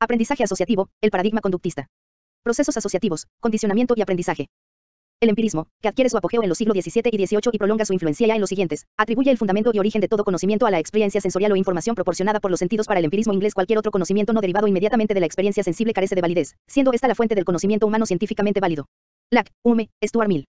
Aprendizaje asociativo, el paradigma conductista. Procesos asociativos, condicionamiento y aprendizaje. El empirismo, que adquiere su apogeo en los siglos XVII y XVIII y prolonga su influencia ya en los siguientes, atribuye el fundamento y origen de todo conocimiento a la experiencia sensorial o información proporcionada por los sentidos. Para el empirismo inglés, cualquier otro conocimiento no derivado inmediatamente de la experiencia sensible carece de validez, siendo esta la fuente del conocimiento humano científicamente válido. Locke, Hume, Stuart Mill.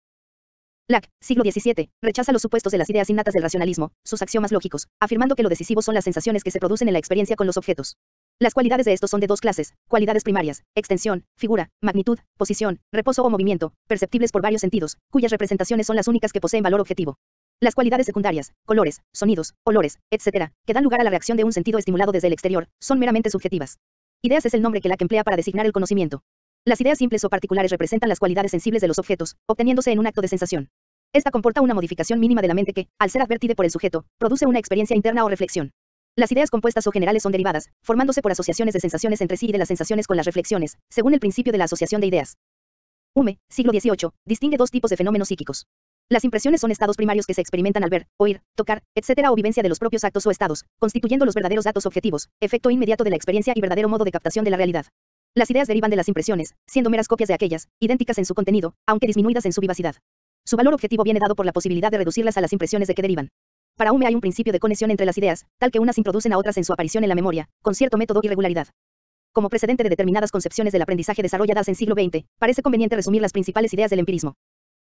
Locke, siglo XVII, rechaza los supuestos de las ideas innatas del racionalismo, sus axiomas lógicos, afirmando que lo decisivo son las sensaciones que se producen en la experiencia con los objetos. Las cualidades de estos son de dos clases: cualidades primarias, extensión, figura, magnitud, posición, reposo o movimiento, perceptibles por varios sentidos, cuyas representaciones son las únicas que poseen valor objetivo. Las cualidades secundarias, colores, sonidos, olores, etc., que dan lugar a la reacción de un sentido estimulado desde el exterior, son meramente subjetivas. Ideas es el nombre que Locke emplea para designar el conocimiento. Las ideas simples o particulares representan las cualidades sensibles de los objetos, obteniéndose en un acto de sensación. Esta comporta una modificación mínima de la mente que, al ser advertida por el sujeto, produce una experiencia interna o reflexión. Las ideas compuestas o generales son derivadas, formándose por asociaciones de sensaciones entre sí y de las sensaciones con las reflexiones, según el principio de la asociación de ideas. Hume, siglo XVIII, distingue dos tipos de fenómenos psíquicos. Las impresiones son estados primarios que se experimentan al ver, oír, tocar, etc. o vivencia de los propios actos o estados, constituyendo los verdaderos datos objetivos, efecto inmediato de la experiencia y verdadero modo de captación de la realidad. Las ideas derivan de las impresiones, siendo meras copias de aquellas, idénticas en su contenido, aunque disminuidas en su vivacidad. Su valor objetivo viene dado por la posibilidad de reducirlas a las impresiones de que derivan. Para Hume hay un principio de conexión entre las ideas, tal que unas introducen a otras en su aparición en la memoria, con cierto método y regularidad. Como precedente de determinadas concepciones del aprendizaje desarrolladas en siglo XX, parece conveniente resumir las principales ideas del empirismo.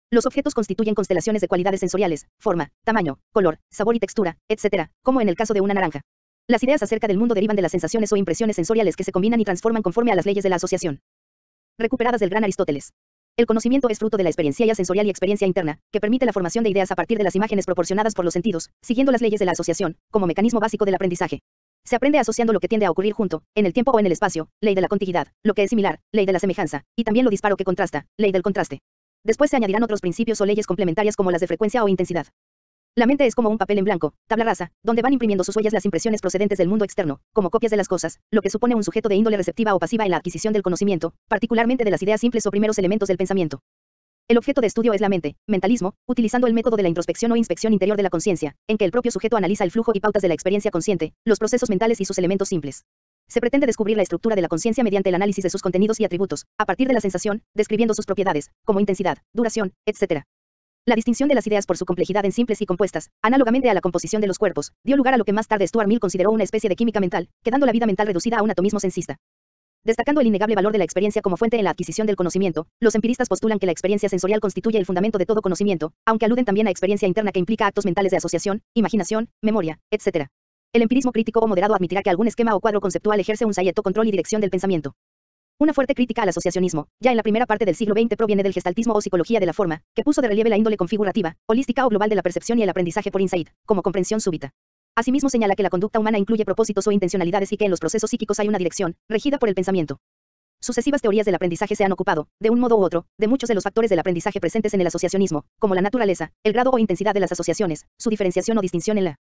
Los objetos constituyen constelaciones de cualidades sensoriales, forma, tamaño, color, sabor y textura, etc., como en el caso de una naranja. Las ideas acerca del mundo derivan de las sensaciones o impresiones sensoriales que se combinan y transforman conforme a las leyes de la asociación. Recuperadas del gran Aristóteles. El conocimiento es fruto de la experiencia sensorial y experiencia interna, que permite la formación de ideas a partir de las imágenes proporcionadas por los sentidos, siguiendo las leyes de la asociación, como mecanismo básico del aprendizaje. Se aprende asociando lo que tiende a ocurrir junto, en el tiempo o en el espacio, ley de la contiguidad, lo que es similar, ley de la semejanza, y también lo disparo que contrasta, ley del contraste. Después se añadirán otros principios o leyes complementarias como las de frecuencia o intensidad. La mente es como un papel en blanco, tabla rasa, donde van imprimiendo sus huellas las impresiones procedentes del mundo externo, como copias de las cosas, lo que supone un sujeto de índole receptiva o pasiva en la adquisición del conocimiento, particularmente de las ideas simples o primeros elementos del pensamiento. El objeto de estudio es la mente, mentalismo, utilizando el método de la introspección o inspección interior de la conciencia, en que el propio sujeto analiza el flujo y pautas de la experiencia consciente, los procesos mentales y sus elementos simples. Se pretende descubrir la estructura de la conciencia mediante el análisis de sus contenidos y atributos, a partir de la sensación, describiendo sus propiedades, como intensidad, duración, etc. La distinción de las ideas por su complejidad en simples y compuestas, análogamente a la composición de los cuerpos, dio lugar a lo que más tarde Stuart Mill consideró una especie de química mental, quedando la vida mental reducida a un atomismo sensista. Destacando el innegable valor de la experiencia como fuente en la adquisición del conocimiento, los empiristas postulan que la experiencia sensorial constituye el fundamento de todo conocimiento, aunque aluden también a experiencia interna que implica actos mentales de asociación, imaginación, memoria, etc. El empirismo crítico o moderado admitirá que algún esquema o cuadro conceptual ejerce un cierto control y dirección del pensamiento. Una fuerte crítica al asociacionismo, ya en la primera parte del siglo XX, proviene del gestaltismo o psicología de la forma, que puso de relieve la índole configurativa, holística o global de la percepción y el aprendizaje por insight, como comprensión súbita. Asimismo señala que la conducta humana incluye propósitos o intencionalidades y que en los procesos psíquicos hay una dirección, regida por el pensamiento. Sucesivas teorías del aprendizaje se han ocupado, de un modo u otro, de muchos de los factores del aprendizaje presentes en el asociacionismo, como la naturaleza, el grado o intensidad de las asociaciones, su diferenciación o distinción en la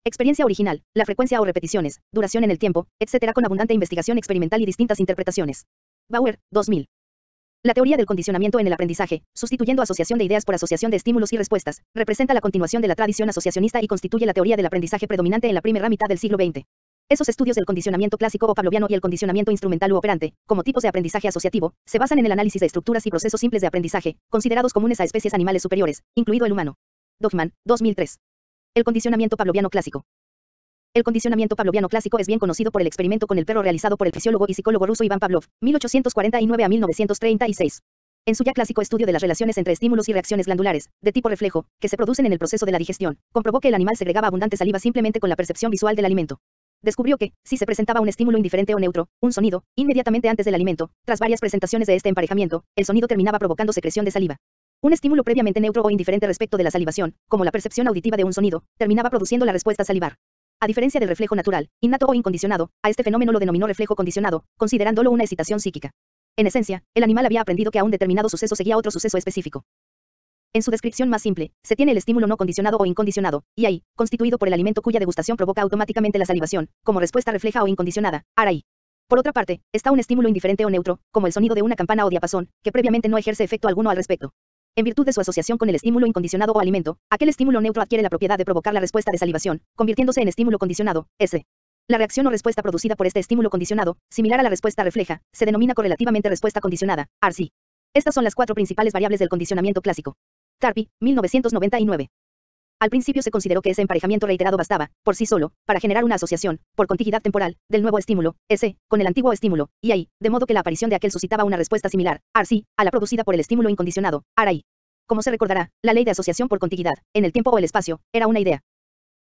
experiencia original, la frecuencia o repeticiones, duración en el tiempo, etc., con abundante investigación experimental y distintas interpretaciones. Bauer, 2000. La teoría del condicionamiento en el aprendizaje, sustituyendo asociación de ideas por asociación de estímulos y respuestas, representa la continuación de la tradición asociacionista y constituye la teoría del aprendizaje predominante en la primera mitad del siglo XX. Esos estudios del condicionamiento clásico o pavloviano y el condicionamiento instrumental u operante, como tipos de aprendizaje asociativo, se basan en el análisis de estructuras y procesos simples de aprendizaje, considerados comunes a especies animales superiores, incluido el humano. Dogman, 2003. El condicionamiento pavloviano clásico. El condicionamiento pavloviano clásico es bien conocido por el experimento con el perro realizado por el fisiólogo y psicólogo ruso Iván Pavlov, 1849 a 1936. En su ya clásico estudio de las relaciones entre estímulos y reacciones glandulares, de tipo reflejo, que se producen en el proceso de la digestión, comprobó que el animal segregaba abundante saliva simplemente con la percepción visual del alimento. Descubrió que, si se presentaba un estímulo indiferente o neutro, un sonido, inmediatamente antes del alimento, tras varias presentaciones de este emparejamiento, el sonido terminaba provocando secreción de saliva. Un estímulo previamente neutro o indiferente respecto de la salivación, como la percepción auditiva de un sonido, terminaba produciendo la respuesta salivar. A diferencia del reflejo natural, innato o incondicionado, a este fenómeno lo denominó reflejo condicionado, considerándolo una excitación psíquica. En esencia, el animal había aprendido que a un determinado suceso seguía otro suceso específico. En su descripción más simple, se tiene el estímulo no condicionado o incondicionado, y ahí, constituido por el alimento cuya degustación provoca automáticamente la salivación, como respuesta refleja o incondicionada, ahí. Por otra parte, está un estímulo indiferente o neutro, como el sonido de una campana o diapasón, que previamente no ejerce efecto alguno al respecto. En virtud de su asociación con el estímulo incondicionado o alimento, aquel estímulo neutro adquiere la propiedad de provocar la respuesta de salivación, convirtiéndose en estímulo condicionado, S. La reacción o respuesta producida por este estímulo condicionado, similar a la respuesta refleja, se denomina correlativamente respuesta condicionada, RC. Estas son las cuatro principales variables del condicionamiento clásico. Tarpi, 1999. Al principio se consideró que ese emparejamiento reiterado bastaba, por sí solo, para generar una asociación, por contiguidad temporal, del nuevo estímulo, S, con el antiguo estímulo, IAI, de modo que la aparición de aquel suscitaba una respuesta similar, RC, a la producida por el estímulo incondicionado, RI. Como se recordará, la ley de asociación por contiguidad, en el tiempo o el espacio, era una idea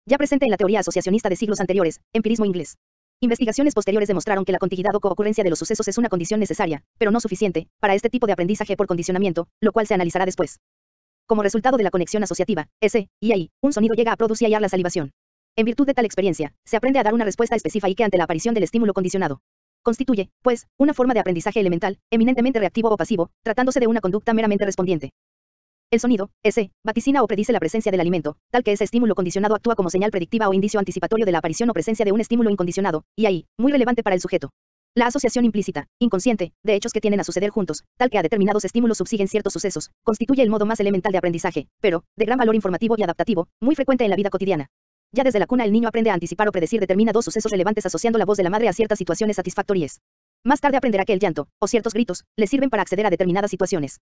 ya presente en la teoría asociacionista de siglos anteriores, empirismo inglés. Investigaciones posteriores demostraron que la contiguidad o coocurrencia de los sucesos es una condición necesaria, pero no suficiente, para este tipo de aprendizaje por condicionamiento, lo cual se analizará después. Como resultado de la conexión asociativa, S, y ahí, un sonido llega a producir y hallar la salivación. En virtud de tal experiencia, se aprende a dar una respuesta específica ante la aparición del estímulo condicionado. Constituye, pues, una forma de aprendizaje elemental, eminentemente reactivo o pasivo, tratándose de una conducta meramente respondiente. El sonido, S, vaticina o predice la presencia del alimento, tal que ese estímulo condicionado actúa como señal predictiva o indicio anticipatorio de la aparición o presencia de un estímulo incondicionado, y ahí, muy relevante para el sujeto. La asociación implícita, inconsciente, de hechos que tienden a suceder juntos, tal que a determinados estímulos subsiguen ciertos sucesos, constituye el modo más elemental de aprendizaje, pero, de gran valor informativo y adaptativo, muy frecuente en la vida cotidiana. Ya desde la cuna el niño aprende a anticipar o predecir determinados sucesos relevantes asociando la voz de la madre a ciertas situaciones satisfactorias. Más tarde aprenderá que el llanto, o ciertos gritos, le sirven para acceder a determinadas situaciones.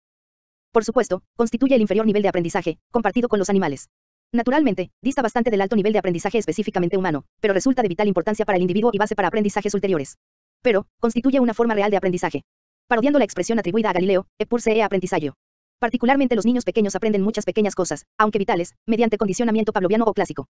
Por supuesto, constituye el inferior nivel de aprendizaje, compartido con los animales. Naturalmente, dista bastante del alto nivel de aprendizaje específicamente humano, pero resulta de vital importancia para el individuo y base para aprendizajes ulteriores. Pero, constituye una forma real de aprendizaje. Parodiando la expresión atribuida a Galileo, e pur se aprendizaje. Particularmente los niños pequeños aprenden muchas pequeñas cosas, aunque vitales, mediante condicionamiento pavloviano o clásico.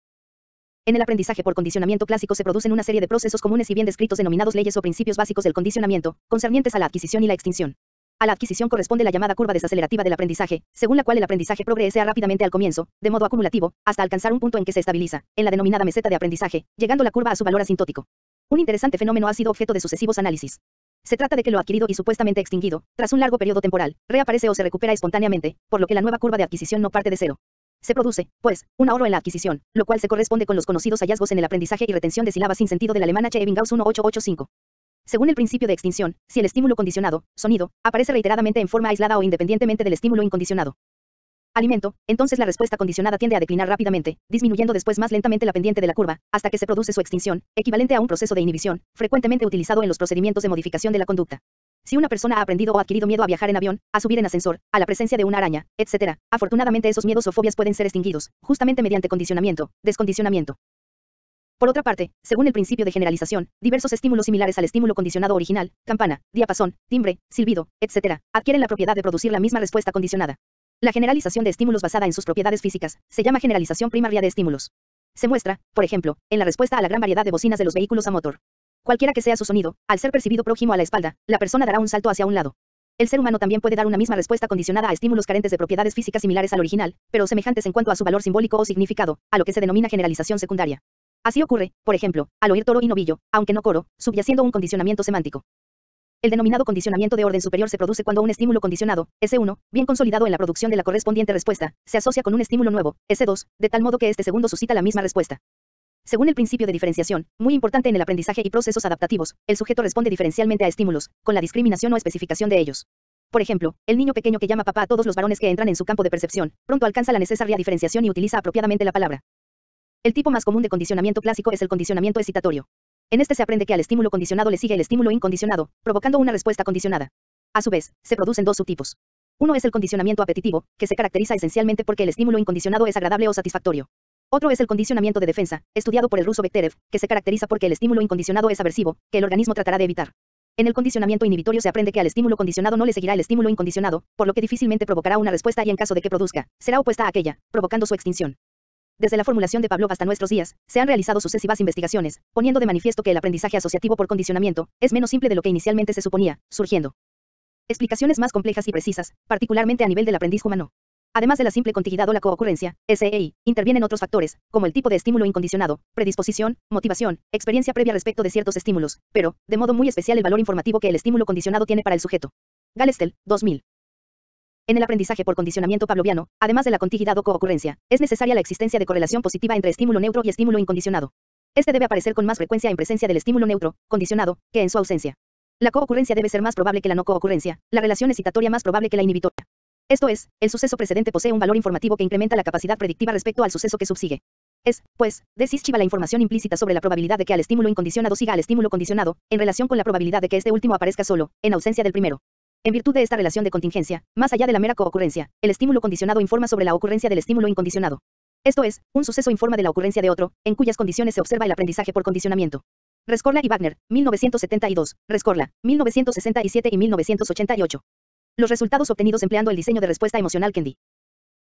En el aprendizaje por condicionamiento clásico se producen una serie de procesos comunes y bien descritos denominados leyes o principios básicos del condicionamiento, concernientes a la adquisición y la extinción. A la adquisición corresponde la llamada curva desacelerativa del aprendizaje, según la cual el aprendizaje progresa rápidamente al comienzo, de modo acumulativo, hasta alcanzar un punto en que se estabiliza, en la denominada meseta de aprendizaje, llegando la curva a su valor asintótico. Un interesante fenómeno ha sido objeto de sucesivos análisis. Se trata de que lo adquirido y supuestamente extinguido, tras un largo periodo temporal, reaparece o se recupera espontáneamente, por lo que la nueva curva de adquisición no parte de cero. Se produce, pues, un ahorro en la adquisición, lo cual se corresponde con los conocidos hallazgos en el aprendizaje y retención de sílabas sin sentido del alemán H. Ebbinghaus 1885. Según el principio de extinción, si el estímulo condicionado, sonido, aparece reiteradamente en forma aislada o independientemente del estímulo incondicionado, alimento, entonces la respuesta condicionada tiende a declinar rápidamente, disminuyendo después más lentamente la pendiente de la curva, hasta que se produce su extinción, equivalente a un proceso de inhibición, frecuentemente utilizado en los procedimientos de modificación de la conducta. Si una persona ha aprendido o adquirido miedo a viajar en avión, a subir en ascensor, a la presencia de una araña, etc., afortunadamente esos miedos o fobias pueden ser extinguidos, justamente mediante condicionamiento, descondicionamiento. Por otra parte, según el principio de generalización, diversos estímulos similares al estímulo condicionado original, campana, diapasón, timbre, silbido, etc., adquieren la propiedad de producir la misma respuesta condicionada. La generalización de estímulos basada en sus propiedades físicas se llama generalización primaria de estímulos. Se muestra, por ejemplo, en la respuesta a la gran variedad de bocinas de los vehículos a motor. Cualquiera que sea su sonido, al ser percibido próximo a la espalda, la persona dará un salto hacia un lado. El ser humano también puede dar una misma respuesta condicionada a estímulos carentes de propiedades físicas similares al original, pero semejantes en cuanto a su valor simbólico o significado, a lo que se denomina generalización secundaria. Así ocurre, por ejemplo, al oír toro y novillo, aunque no coro, subyaciendo un condicionamiento semántico. El denominado condicionamiento de orden superior se produce cuando un estímulo condicionado, S1, bien consolidado en la producción de la correspondiente respuesta, se asocia con un estímulo nuevo, S2, de tal modo que este segundo suscita la misma respuesta. Según el principio de diferenciación, muy importante en el aprendizaje y procesos adaptativos, el sujeto responde diferencialmente a estímulos, con la discriminación o especificación de ellos. Por ejemplo, el niño pequeño que llama papá a todos los varones que entran en su campo de percepción, pronto alcanza la necesaria diferenciación y utiliza apropiadamente la palabra. El tipo más común de condicionamiento clásico es el condicionamiento excitatorio. En este se aprende que al estímulo condicionado le sigue el estímulo incondicionado, provocando una respuesta condicionada. A su vez, se producen dos subtipos. Uno es el condicionamiento apetitivo, que se caracteriza esencialmente porque el estímulo incondicionado es agradable o satisfactorio. Otro es el condicionamiento de defensa, estudiado por el ruso Bekhterev, que se caracteriza porque el estímulo incondicionado es aversivo, que el organismo tratará de evitar. En el condicionamiento inhibitorio se aprende que al estímulo condicionado no le seguirá el estímulo incondicionado, por lo que difícilmente provocará una respuesta y en caso de que produzca, será opuesta a aquella, provocando su extinción. Desde la formulación de Pavlov hasta nuestros días, se han realizado sucesivas investigaciones, poniendo de manifiesto que el aprendizaje asociativo por condicionamiento es menos simple de lo que inicialmente se suponía, surgiendo explicaciones más complejas y precisas, particularmente a nivel del aprendiz humano. Además de la simple contiguidad o la coocurrencia, SEI, intervienen otros factores, como el tipo de estímulo incondicionado, predisposición, motivación, experiencia previa respecto de ciertos estímulos, pero, de modo muy especial el valor informativo que el estímulo condicionado tiene para el sujeto. Galestel, 2000. En el aprendizaje por condicionamiento pavloviano, además de la contiguidad o coocurrencia, es necesaria la existencia de correlación positiva entre estímulo neutro y estímulo incondicionado. Este debe aparecer con más frecuencia en presencia del estímulo neutro, condicionado, que en su ausencia. La coocurrencia debe ser más probable que la no coocurrencia, la relación excitatoria más probable que la inhibitoria. Esto es, el suceso precedente posee un valor informativo que incrementa la capacidad predictiva respecto al suceso que subsigue. Es, pues, desischiva la información implícita sobre la probabilidad de que al estímulo incondicionado siga al estímulo condicionado, en relación con la probabilidad de que este último aparezca solo, en ausencia del primero. En virtud de esta relación de contingencia, más allá de la mera coocurrencia, el estímulo condicionado informa sobre la ocurrencia del estímulo incondicionado. Esto es, un suceso informa de la ocurrencia de otro, en cuyas condiciones se observa el aprendizaje por condicionamiento. Rescorla y Wagner, 1972, Rescorla, 1967 y 1988. Los resultados obtenidos empleando el diseño de respuesta emocional Kendi.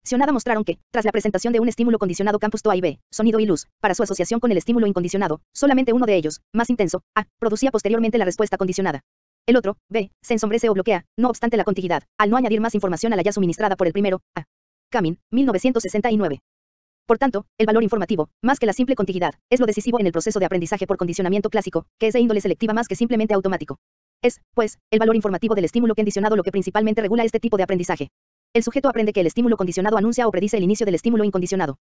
Sionada mostraron que, tras la presentación de un estímulo condicionado campus A y B, sonido y luz, para su asociación con el estímulo incondicionado, solamente uno de ellos, más intenso, A, producía posteriormente la respuesta condicionada. El otro, B, se ensombrece o bloquea, no obstante la contiguidad, al no añadir más información a la ya suministrada por el primero, A. Camin, 1969. Por tanto, el valor informativo, más que la simple contiguidad, es lo decisivo en el proceso de aprendizaje por condicionamiento clásico, que es de índole selectiva más que simplemente automático. Es, pues, el valor informativo del estímulo condicionado lo que principalmente regula este tipo de aprendizaje. El sujeto aprende que el estímulo condicionado anuncia o predice el inicio del estímulo incondicionado.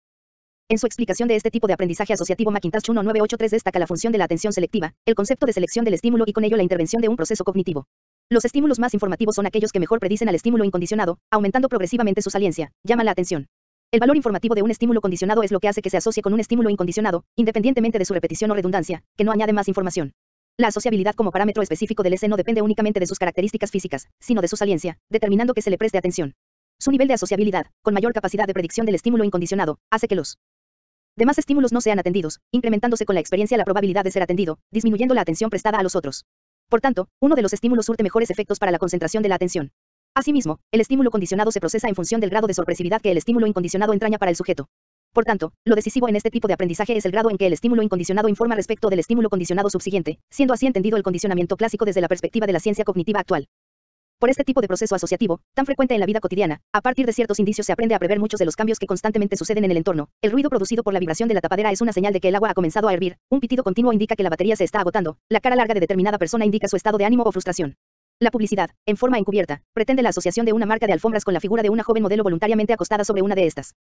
En su explicación de este tipo de aprendizaje asociativo McIntosh 1983 destaca la función de la atención selectiva, el concepto de selección del estímulo y con ello la intervención de un proceso cognitivo. Los estímulos más informativos son aquellos que mejor predicen al estímulo incondicionado, aumentando progresivamente su saliencia, llaman la atención. El valor informativo de un estímulo condicionado es lo que hace que se asocie con un estímulo incondicionado, independientemente de su repetición o redundancia, que no añade más información. La asociabilidad como parámetro específico del S no depende únicamente de sus características físicas, sino de su saliencia, determinando que se le preste atención. Su nivel de asociabilidad, con mayor capacidad de predicción del estímulo incondicionado, hace que los demás estímulos no sean atendidos, incrementándose con la experiencia la probabilidad de ser atendido, disminuyendo la atención prestada a los otros. Por tanto, uno de los estímulos surte mejores efectos para la concentración de la atención. Asimismo, el estímulo condicionado se procesa en función del grado de sorpresividad que el estímulo incondicionado entraña para el sujeto. Por tanto, lo decisivo en este tipo de aprendizaje es el grado en que el estímulo incondicionado informa respecto del estímulo condicionado subsiguiente, siendo así entendido el condicionamiento clásico desde la perspectiva de la ciencia cognitiva actual. Por este tipo de proceso asociativo, tan frecuente en la vida cotidiana, a partir de ciertos indicios se aprende a prever muchos de los cambios que constantemente suceden en el entorno. El ruido producido por la vibración de la tapadera es una señal de que el agua ha comenzado a hervir, un pitido continuo indica que la batería se está agotando, la cara larga de determinada persona indica su estado de ánimo o frustración. La publicidad, en forma encubierta, pretende la asociación de una marca de alfombras con la figura de una joven modelo voluntariamente acostada sobre una de estas.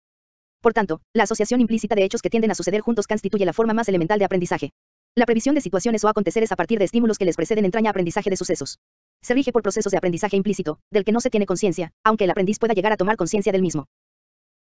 Por tanto, la asociación implícita de hechos que tienden a suceder juntos constituye la forma más elemental de aprendizaje. La previsión de situaciones o aconteceres a partir de estímulos que les preceden entraña aprendizaje de sucesos. Se rige por procesos de aprendizaje implícito, del que no se tiene conciencia, aunque el aprendiz pueda llegar a tomar conciencia del mismo.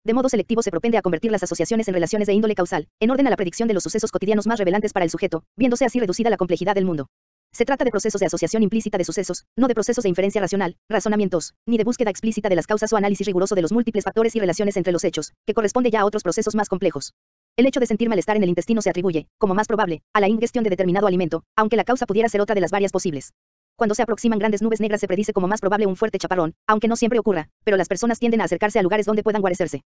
De modo selectivo se propende a convertir las asociaciones en relaciones de índole causal, en orden a la predicción de los sucesos cotidianos más revelantes para el sujeto, viéndose así reducida la complejidad del mundo. Se trata de procesos de asociación implícita de sucesos, no de procesos de inferencia racional, razonamientos, ni de búsqueda explícita de las causas o análisis riguroso de los múltiples factores y relaciones entre los hechos, que corresponde ya a otros procesos más complejos. El hecho de sentir malestar en el intestino se atribuye, como más probable, a la ingestión de determinado alimento, aunque la causa pudiera ser otra de las varias posibles. Cuando se aproximan grandes nubes negras se predice como más probable un fuerte chaparrón, aunque no siempre ocurra, pero las personas tienden a acercarse a lugares donde puedan guarecerse.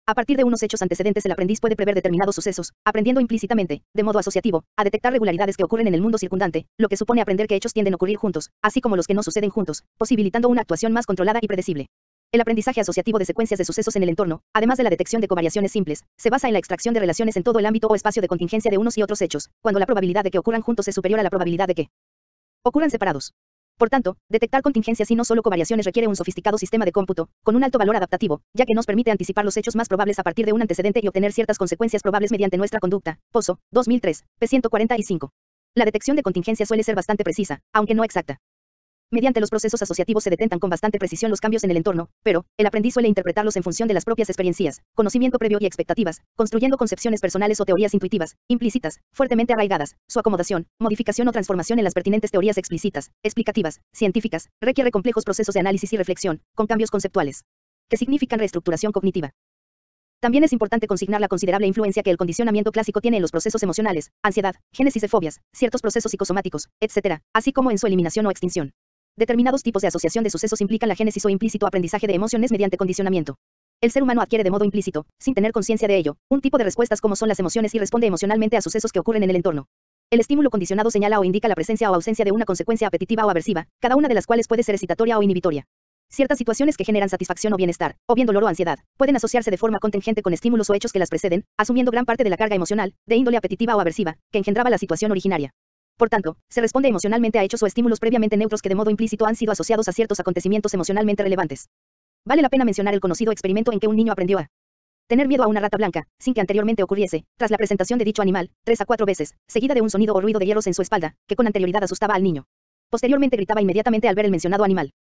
A partir de unos hechos antecedentes el aprendiz puede prever determinados sucesos, aprendiendo implícitamente, de modo asociativo, a detectar regularidades que ocurren en el mundo circundante, lo que supone aprender que hechos tienden a ocurrir juntos, así como los que no suceden juntos, posibilitando una actuación más controlada y predecible. El aprendizaje asociativo de secuencias de sucesos en el entorno, además de la detección de covariaciones simples, se basa en la extracción de relaciones en todo el ámbito o espacio de contingencia de unos y otros hechos, cuando la probabilidad de que ocurran juntos es superior a la probabilidad de que ocurran separados. Por tanto, detectar contingencias y no solo covariaciones requiere un sofisticado sistema de cómputo, con un alto valor adaptativo, ya que nos permite anticipar los hechos más probables a partir de un antecedente y obtener ciertas consecuencias probables mediante nuestra conducta. Pozo, 2003, p. 145. La detección de contingencias suele ser bastante precisa, aunque no exacta. Mediante los procesos asociativos se detectan con bastante precisión los cambios en el entorno, pero el aprendiz suele interpretarlos en función de las propias experiencias, conocimiento previo y expectativas, construyendo concepciones personales o teorías intuitivas, implícitas, fuertemente arraigadas. Su acomodación, modificación o transformación en las pertinentes teorías explícitas, explicativas, científicas, requiere complejos procesos de análisis y reflexión, con cambios conceptuales, que significan reestructuración cognitiva. También es importante consignar la considerable influencia que el condicionamiento clásico tiene en los procesos emocionales, ansiedad, génesis de fobias, ciertos procesos psicosomáticos, etc., así como en su eliminación o extinción. Determinados tipos de asociación de sucesos implican la génesis o implícito aprendizaje de emociones mediante condicionamiento. El ser humano adquiere de modo implícito, sin tener conciencia de ello, un tipo de respuestas como son las emociones y responde emocionalmente a sucesos que ocurren en el entorno. El estímulo condicionado señala o indica la presencia o ausencia de una consecuencia apetitiva o aversiva, cada una de las cuales puede ser excitatoria o inhibitoria. Ciertas situaciones que generan satisfacción o bienestar, o bien dolor o ansiedad, pueden asociarse de forma contingente con estímulos o hechos que las preceden, asumiendo gran parte de la carga emocional, de índole apetitiva o aversiva, que engendraba la situación originaria. Por tanto, se responde emocionalmente a hechos o estímulos previamente neutros que de modo implícito han sido asociados a ciertos acontecimientos emocionalmente relevantes. Vale la pena mencionar el conocido experimento en que un niño aprendió a tener miedo a una rata blanca, sin que anteriormente ocurriese, tras la presentación de dicho animal, 3 a 4 veces, seguida de un sonido o ruido de hierros en su espalda, que con anterioridad asustaba al niño. Posteriormente gritaba inmediatamente al ver el mencionado animal.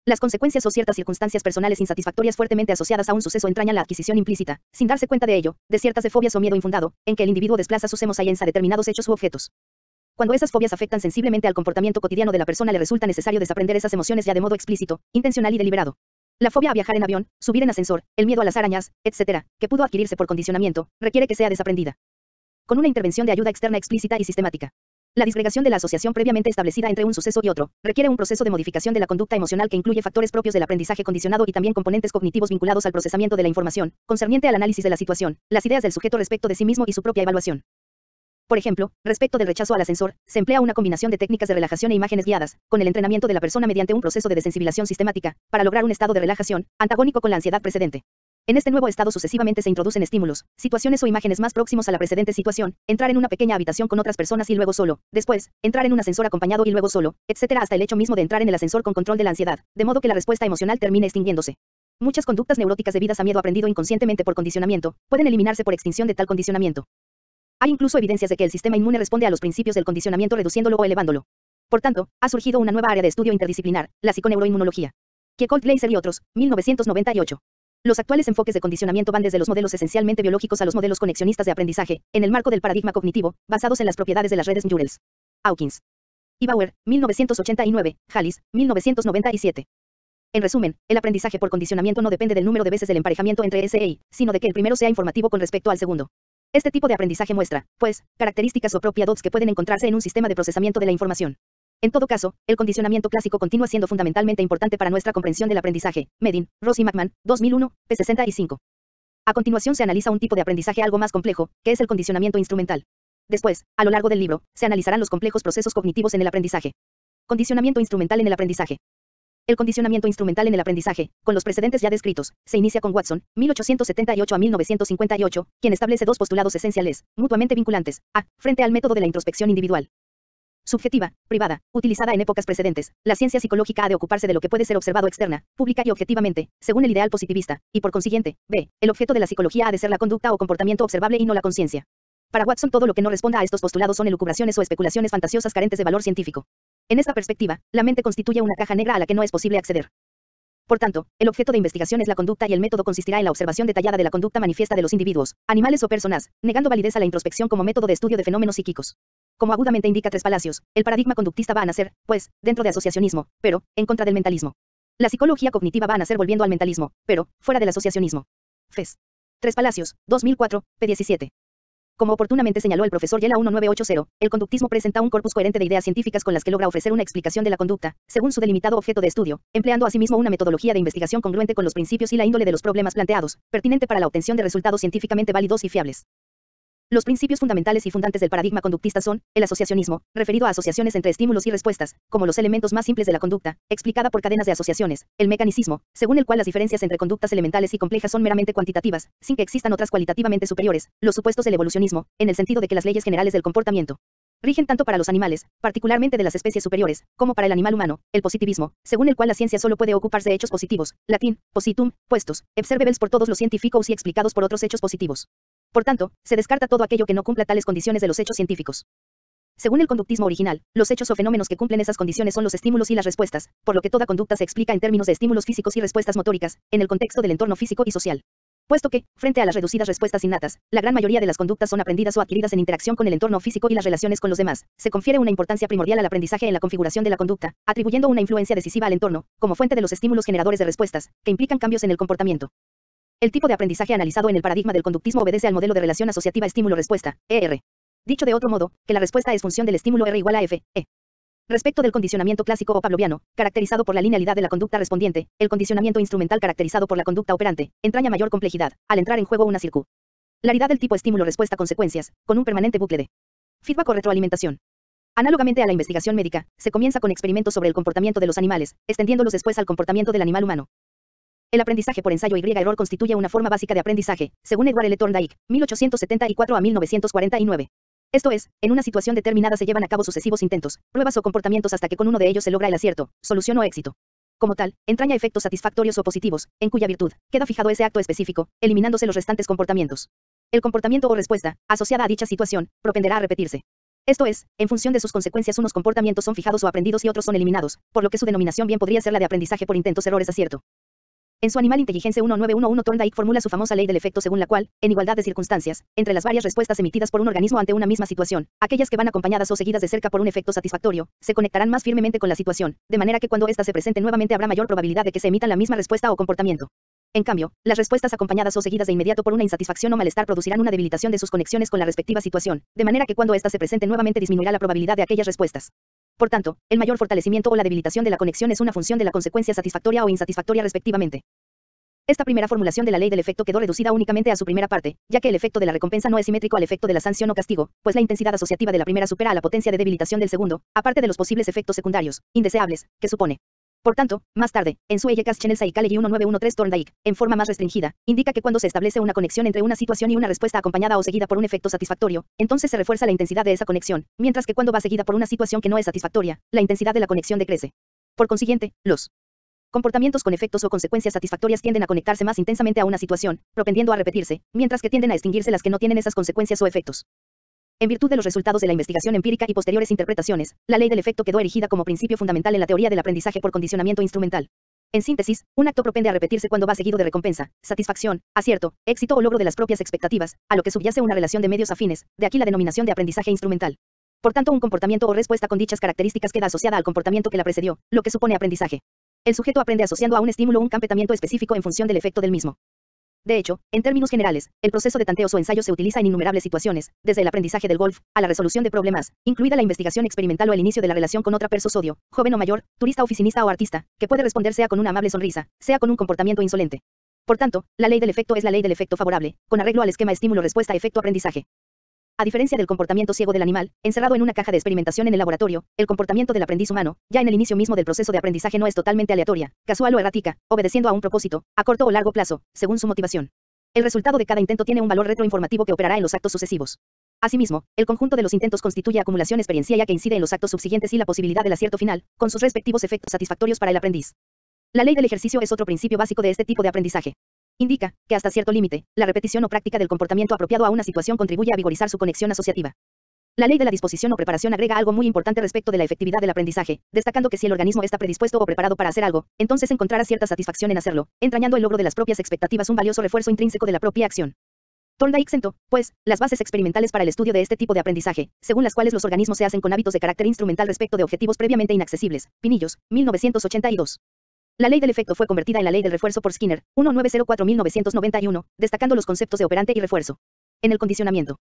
Las consecuencias o ciertas circunstancias personales insatisfactorias fuertemente asociadas a un suceso entrañan la adquisición implícita, sin darse cuenta de ello, de ciertas de fobias o miedo infundado, en que el individuo desplaza sus emociones a determinados hechos u objetos. Cuando esas fobias afectan sensiblemente al comportamiento cotidiano de la persona, le resulta necesario desaprender esas emociones ya de modo explícito, intencional y deliberado. La fobia a viajar en avión, subir en ascensor, el miedo a las arañas, etc., que pudo adquirirse por condicionamiento, requiere que sea desaprendida con una intervención de ayuda externa explícita y sistemática. La disgregación de la asociación previamente establecida entre un suceso y otro requiere un proceso de modificación de la conducta emocional que incluye factores propios del aprendizaje condicionado y también componentes cognitivos vinculados al procesamiento de la información, concerniente al análisis de la situación, las ideas del sujeto respecto de sí mismo y su propia evaluación. Por ejemplo, respecto del rechazo al ascensor, se emplea una combinación de técnicas de relajación e imágenes guiadas, con el entrenamiento de la persona mediante un proceso de desensibilización sistemática, para lograr un estado de relajación, antagónico con la ansiedad precedente. En este nuevo estado sucesivamente se introducen estímulos, situaciones o imágenes más próximos a la precedente situación, entrar en una pequeña habitación con otras personas y luego solo, después, entrar en un ascensor acompañado y luego solo, etc. hasta el hecho mismo de entrar en el ascensor con control de la ansiedad, de modo que la respuesta emocional termine extinguiéndose. Muchas conductas neuróticas debidas a miedo aprendido inconscientemente por condicionamiento, pueden eliminarse por extinción de tal condicionamiento. Hay incluso evidencias de que el sistema inmune responde a los principios del condicionamiento reduciéndolo o elevándolo. Por tanto, ha surgido una nueva área de estudio interdisciplinar, la psiconeuroinmunología. Kiecolt Glaser y otros, 1998. Los actuales enfoques de condicionamiento van desde los modelos esencialmente biológicos a los modelos conexionistas de aprendizaje, en el marco del paradigma cognitivo, basados en las propiedades de las redes neurales. Hawkins y Bauer, 1989, Hallis, 1997. En resumen, el aprendizaje por condicionamiento no depende del número de veces del emparejamiento entre S e I, sino de que el primero sea informativo con respecto al segundo. Este tipo de aprendizaje muestra, pues, características o propiedades que pueden encontrarse en un sistema de procesamiento de la información. En todo caso, el condicionamiento clásico continúa siendo fundamentalmente importante para nuestra comprensión del aprendizaje. Medin, Ross y McMahon, 2001, p. 65. A continuación se analiza un tipo de aprendizaje algo más complejo, que es el condicionamiento instrumental. Después, a lo largo del libro, se analizarán los complejos procesos cognitivos en el aprendizaje. Condicionamiento instrumental en el aprendizaje. El condicionamiento instrumental en el aprendizaje, con los precedentes ya descritos, se inicia con Watson, 1878 a 1958, quien establece dos postulados esenciales, mutuamente vinculantes. A. Frente al método de la introspección individual subjetiva, privada, utilizada en épocas precedentes, la ciencia psicológica ha de ocuparse de lo que puede ser observado externa, pública y objetivamente, según el ideal positivista, y por consiguiente, b. El objeto de la psicología ha de ser la conducta o comportamiento observable y no la conciencia. Para Watson todo lo que no responda a estos postulados son elucubraciones o especulaciones fantasiosas carentes de valor científico. En esta perspectiva, la mente constituye una caja negra a la que no es posible acceder. Por tanto, el objeto de investigación es la conducta y el método consistirá en la observación detallada de la conducta manifiesta de los individuos, animales o personas, negando validez a la introspección como método de estudio de fenómenos psíquicos. Como agudamente indica Tres Palacios, el paradigma conductista va a nacer, pues, dentro de asociacionismo, pero, en contra del mentalismo. La psicología cognitiva va a nacer volviendo al mentalismo, pero, fuera del asociacionismo. Fes. Tres Palacios, 2004, p. 17. Como oportunamente señaló el profesor Yela 1980, el conductismo presenta un corpus coherente de ideas científicas con las que logra ofrecer una explicación de la conducta, según su delimitado objeto de estudio, empleando asimismo una metodología de investigación congruente con los principios y la índole de los problemas planteados, pertinente para la obtención de resultados científicamente válidos y fiables. Los principios fundamentales y fundantes del paradigma conductista son, el asociacionismo, referido a asociaciones entre estímulos y respuestas, como los elementos más simples de la conducta, explicada por cadenas de asociaciones, el mecanicismo, según el cual las diferencias entre conductas elementales y complejas son meramente cuantitativas, sin que existan otras cualitativamente superiores, los supuestos del evolucionismo, en el sentido de que las leyes generales del comportamiento rigen tanto para los animales, particularmente de las especies superiores, como para el animal humano, el positivismo, según el cual la ciencia solo puede ocuparse de hechos positivos, latín, positum, puestos, observables por todos los científicos y explicados por otros hechos positivos. Por tanto, se descarta todo aquello que no cumpla tales condiciones de los hechos científicos. Según el conductismo original, los hechos o fenómenos que cumplen esas condiciones son los estímulos y las respuestas, por lo que toda conducta se explica en términos de estímulos físicos y respuestas motóricas, en el contexto del entorno físico y social. Puesto que, frente a las reducidas respuestas innatas, la gran mayoría de las conductas son aprendidas o adquiridas en interacción con el entorno físico y las relaciones con los demás, se confiere una importancia primordial al aprendizaje en la configuración de la conducta, atribuyendo una influencia decisiva al entorno, como fuente de los estímulos generadores de respuestas, que implican cambios en el comportamiento. El tipo de aprendizaje analizado en el paradigma del conductismo obedece al modelo de relación asociativa estímulo-respuesta, ER. Dicho de otro modo, que la respuesta es función del estímulo R igual a F, E. Respecto del condicionamiento clásico o pavloviano, caracterizado por la linealidad de la conducta respondiente, el condicionamiento instrumental caracterizado por la conducta operante, entraña mayor complejidad, al entrar en juego una circularidad del tipo estímulo-respuesta-consecuencias, con un permanente bucle de feedback o retroalimentación. Análogamente a la investigación médica, se comienza con experimentos sobre el comportamiento de los animales, extendiéndolos después al comportamiento del animal humano. El aprendizaje por ensayo y error constituye una forma básica de aprendizaje, según Edward L. Thorndike, 1874 a 1949. Esto es, en una situación determinada se llevan a cabo sucesivos intentos, pruebas o comportamientos hasta que con uno de ellos se logra el acierto, solución o éxito. Como tal, entraña efectos satisfactorios o positivos, en cuya virtud queda fijado ese acto específico, eliminándose los restantes comportamientos. El comportamiento o respuesta, asociada a dicha situación, propenderá a repetirse. Esto es, en función de sus consecuencias unos comportamientos son fijados o aprendidos y otros son eliminados, por lo que su denominación bien podría ser la de aprendizaje por intentos errores acierto. En su Animal Intelligence 1911 Thorndike formula su famosa ley del efecto según la cual, en igualdad de circunstancias, entre las varias respuestas emitidas por un organismo ante una misma situación, aquellas que van acompañadas o seguidas de cerca por un efecto satisfactorio, se conectarán más firmemente con la situación, de manera que cuando ésta se presente nuevamente habrá mayor probabilidad de que se emita la misma respuesta o comportamiento. En cambio, las respuestas acompañadas o seguidas de inmediato por una insatisfacción o malestar producirán una debilitación de sus conexiones con la respectiva situación, de manera que cuando ésta se presente nuevamente disminuirá la probabilidad de aquellas respuestas. Por tanto, el mayor fortalecimiento o la debilitación de la conexión es una función de la consecuencia satisfactoria o insatisfactoria respectivamente. Esta primera formulación de la ley del efecto quedó reducida únicamente a su primera parte, ya que el efecto de la recompensa no es simétrico al efecto de la sanción o castigo, pues la intensidad asociativa de la primera supera a la potencia de debilitación del segundo, aparte de los posibles efectos secundarios, indeseables, que supone. Por tanto, más tarde, en su Eyecast Channel Psychology 1913 Thorndike, en forma más restringida, indica que cuando se establece una conexión entre una situación y una respuesta acompañada o seguida por un efecto satisfactorio, entonces se refuerza la intensidad de esa conexión, mientras que cuando va seguida por una situación que no es satisfactoria, la intensidad de la conexión decrece. Por consiguiente, los comportamientos con efectos o consecuencias satisfactorias tienden a conectarse más intensamente a una situación, propendiendo a repetirse, mientras que tienden a extinguirse las que no tienen esas consecuencias o efectos. En virtud de los resultados de la investigación empírica y posteriores interpretaciones, la ley del efecto quedó erigida como principio fundamental en la teoría del aprendizaje por condicionamiento instrumental. En síntesis, un acto propende a repetirse cuando va seguido de recompensa, satisfacción, acierto, éxito o logro de las propias expectativas, a lo que subyace una relación de medios afines, de aquí la denominación de aprendizaje instrumental. Por tanto, un comportamiento o respuesta con dichas características queda asociada al comportamiento que la precedió, lo que supone aprendizaje. El sujeto aprende asociando a un estímulo un completamiento específico en función del efecto del mismo. De hecho, en términos generales, el proceso de tanteos o ensayos se utiliza en innumerables situaciones, desde el aprendizaje del golf, a la resolución de problemas, incluida la investigación experimental o el inicio de la relación con otra persona socio, joven o mayor, turista oficinista o artista, que puede responder sea con una amable sonrisa, sea con un comportamiento insolente. Por tanto, la ley del efecto es la ley del efecto favorable, con arreglo al esquema estímulo-respuesta-efecto-aprendizaje. A diferencia del comportamiento ciego del animal, encerrado en una caja de experimentación en el laboratorio, el comportamiento del aprendiz humano, ya en el inicio mismo del proceso de aprendizaje no es totalmente aleatoria, casual o errática, obedeciendo a un propósito, a corto o largo plazo, según su motivación. El resultado de cada intento tiene un valor retroinformativo que operará en los actos sucesivos. Asimismo, el conjunto de los intentos constituye acumulación experiencial que incide en los actos subsiguientes y la posibilidad del acierto final, con sus respectivos efectos satisfactorios para el aprendiz. La ley del ejercicio es otro principio básico de este tipo de aprendizaje. Indica que hasta cierto límite, la repetición o práctica del comportamiento apropiado a una situación contribuye a vigorizar su conexión asociativa. La ley de la disposición o preparación agrega algo muy importante respecto de la efectividad del aprendizaje, destacando que si el organismo está predispuesto o preparado para hacer algo, entonces encontrará cierta satisfacción en hacerlo, entrañando el logro de las propias expectativas un valioso refuerzo intrínseco de la propia acción. Thorndike sentó, pues, las bases experimentales para el estudio de este tipo de aprendizaje, según las cuales los organismos se hacen con hábitos de carácter instrumental respecto de objetivos previamente inaccesibles. Pinillos, 1982. La ley del efecto fue convertida en la ley del refuerzo por Skinner, 1904-1991, destacando los conceptos de operante y refuerzo. En el condicionamiento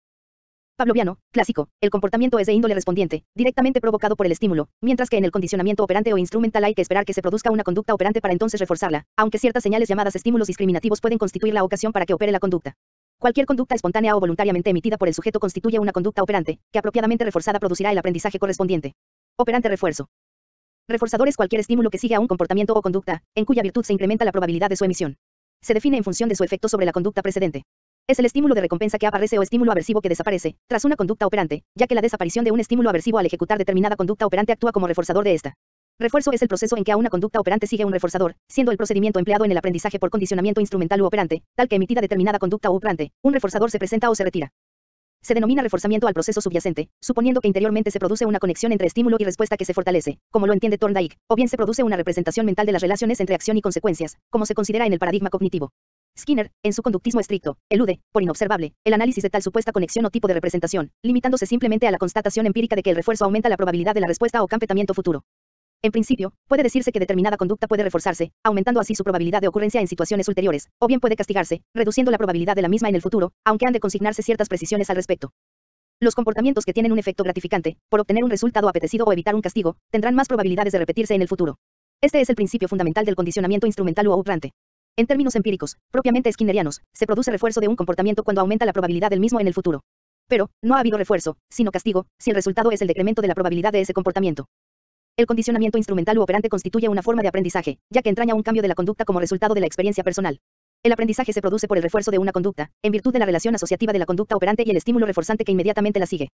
pavloviano, clásico, el comportamiento es de índole respondiente, directamente provocado por el estímulo, mientras que en el condicionamiento operante o instrumental hay que esperar que se produzca una conducta operante para entonces reforzarla, aunque ciertas señales llamadas estímulos discriminativos pueden constituir la ocasión para que opere la conducta. Cualquier conducta espontánea o voluntariamente emitida por el sujeto constituye una conducta operante, que apropiadamente reforzada producirá el aprendizaje correspondiente. Operante refuerzo. Reforzador es cualquier estímulo que sigue a un comportamiento o conducta, en cuya virtud se incrementa la probabilidad de su emisión. Se define en función de su efecto sobre la conducta precedente. Es el estímulo de recompensa que aparece o estímulo aversivo que desaparece, tras una conducta operante, ya que la desaparición de un estímulo aversivo al ejecutar determinada conducta operante actúa como reforzador de esta. Refuerzo es el proceso en que a una conducta operante sigue un reforzador, siendo el procedimiento empleado en el aprendizaje por condicionamiento instrumental u operante, tal que emitida determinada conducta u operante, un reforzador se presenta o se retira. Se denomina reforzamiento al proceso subyacente, suponiendo que interiormente se produce una conexión entre estímulo y respuesta que se fortalece, como lo entiende Thorndike, o bien se produce una representación mental de las relaciones entre acción y consecuencias, como se considera en el paradigma cognitivo. Skinner, en su conductismo estricto, elude, por inobservable, el análisis de tal supuesta conexión o tipo de representación, limitándose simplemente a la constatación empírica de que el refuerzo aumenta la probabilidad de la respuesta o completamiento futuro. En principio, puede decirse que determinada conducta puede reforzarse, aumentando así su probabilidad de ocurrencia en situaciones ulteriores, o bien puede castigarse, reduciendo la probabilidad de la misma en el futuro, aunque han de consignarse ciertas precisiones al respecto. Los comportamientos que tienen un efecto gratificante, por obtener un resultado apetecido o evitar un castigo, tendrán más probabilidades de repetirse en el futuro. Este es el principio fundamental del condicionamiento instrumental u operante. En términos empíricos, propiamente skinnerianos, se produce refuerzo de un comportamiento cuando aumenta la probabilidad del mismo en el futuro. Pero, no ha habido refuerzo, sino castigo, si el resultado es el decremento de la probabilidad de ese comportamiento. El condicionamiento instrumental u operante constituye una forma de aprendizaje, ya que entraña un cambio de la conducta como resultado de la experiencia personal. El aprendizaje se produce por el refuerzo de una conducta, en virtud de la relación asociativa de la conducta operante y el estímulo reforzante que inmediatamente la sigue.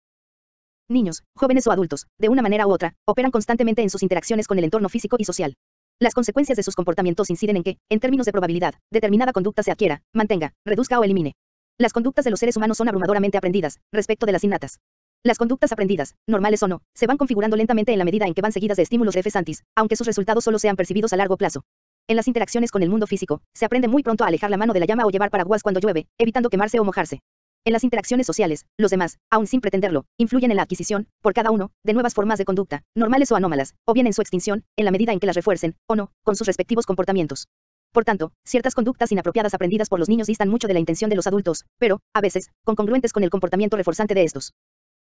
Niños, jóvenes o adultos, de una manera u otra, operan constantemente en sus interacciones con el entorno físico y social. Las consecuencias de sus comportamientos inciden en que, en términos de probabilidad, determinada conducta se adquiera, mantenga, reduzca o elimine. Las conductas de los seres humanos son abrumadoramente aprendidas, respecto de las innatas. Las conductas aprendidas, normales o no, se van configurando lentamente en la medida en que van seguidas de estímulos referentes, aunque sus resultados solo sean percibidos a largo plazo. En las interacciones con el mundo físico, se aprende muy pronto a alejar la mano de la llama o llevar paraguas cuando llueve, evitando quemarse o mojarse. En las interacciones sociales, los demás, aun sin pretenderlo, influyen en la adquisición, por cada uno, de nuevas formas de conducta, normales o anómalas, o bien en su extinción, en la medida en que las refuercen, o no, con sus respectivos comportamientos. Por tanto, ciertas conductas inapropiadas aprendidas por los niños distan mucho de la intención de los adultos, pero, a veces, son congruentes con el comportamiento reforzante de estos.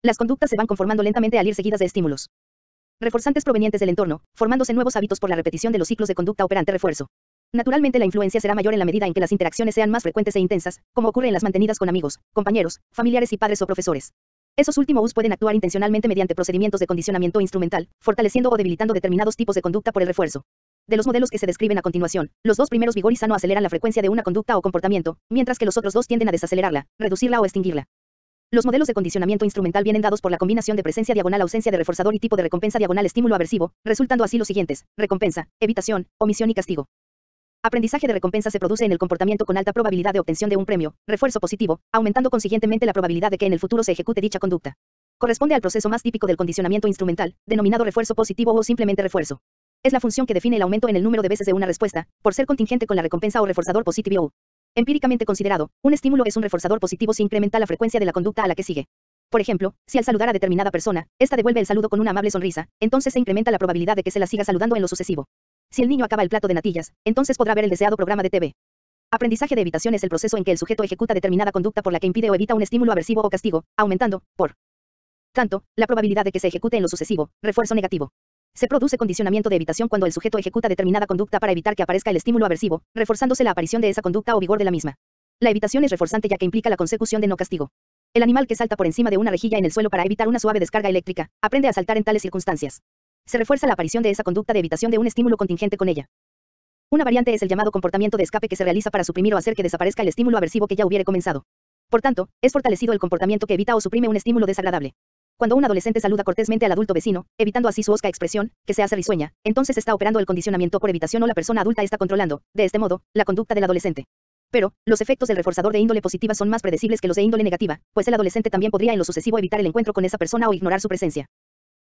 Las conductas se van conformando lentamente al ir seguidas de estímulos reforzantes provenientes del entorno, formándose nuevos hábitos por la repetición de los ciclos de conducta operante-refuerzo. Naturalmente la influencia será mayor en la medida en que las interacciones sean más frecuentes e intensas, como ocurre en las mantenidas con amigos, compañeros, familiares y padres o profesores. Esos últimos pueden actuar intencionalmente mediante procedimientos de condicionamiento instrumental, fortaleciendo o debilitando determinados tipos de conducta por el refuerzo. De los modelos que se describen a continuación, los dos primeros vigor y sano aceleran la frecuencia de una conducta o comportamiento, mientras que los otros dos tienden a desacelerarla, reducirla o extinguirla. Los modelos de condicionamiento instrumental vienen dados por la combinación de presencia diagonal ausencia de reforzador y tipo de recompensa diagonal estímulo aversivo, resultando así los siguientes: recompensa, evitación, omisión y castigo. Aprendizaje de recompensa se produce en el comportamiento con alta probabilidad de obtención de un premio, refuerzo positivo, aumentando consiguientemente la probabilidad de que en el futuro se ejecute dicha conducta. Corresponde al proceso más típico del condicionamiento instrumental, denominado refuerzo positivo o simplemente refuerzo. Es la función que define el aumento en el número de veces de una respuesta, por ser contingente con la recompensa o reforzador positivo. Empíricamente considerado, un estímulo es un reforzador positivo si incrementa la frecuencia de la conducta a la que sigue. Por ejemplo, si al saludar a determinada persona, esta devuelve el saludo con una amable sonrisa, entonces se incrementa la probabilidad de que se la siga saludando en lo sucesivo. Si el niño acaba el plato de natillas, entonces podrá ver el deseado programa de TV. Aprendizaje de evitación es el proceso en que el sujeto ejecuta determinada conducta por la que impide o evita un estímulo aversivo o castigo, aumentando, por tanto, la probabilidad de que se ejecute en lo sucesivo, refuerzo negativo. Se produce condicionamiento de evitación cuando el sujeto ejecuta determinada conducta para evitar que aparezca el estímulo aversivo, reforzándose la aparición de esa conducta o vigor de la misma. La evitación es reforzante ya que implica la consecución de no castigo. El animal que salta por encima de una rejilla en el suelo para evitar una suave descarga eléctrica, aprende a saltar en tales circunstancias. Se refuerza la aparición de esa conducta de evitación de un estímulo contingente con ella. Una variante es el llamado comportamiento de escape que se realiza para suprimir o hacer que desaparezca el estímulo aversivo que ya hubiere comenzado. Por tanto, es fortalecido el comportamiento que evita o suprime un estímulo desagradable. Cuando un adolescente saluda cortésmente al adulto vecino, evitando así su hosca expresión, que se hace risueña, entonces está operando el condicionamiento por evitación o la persona adulta está controlando, de este modo, la conducta del adolescente. Pero, los efectos del reforzador de índole positiva son más predecibles que los de índole negativa, pues el adolescente también podría en lo sucesivo evitar el encuentro con esa persona o ignorar su presencia.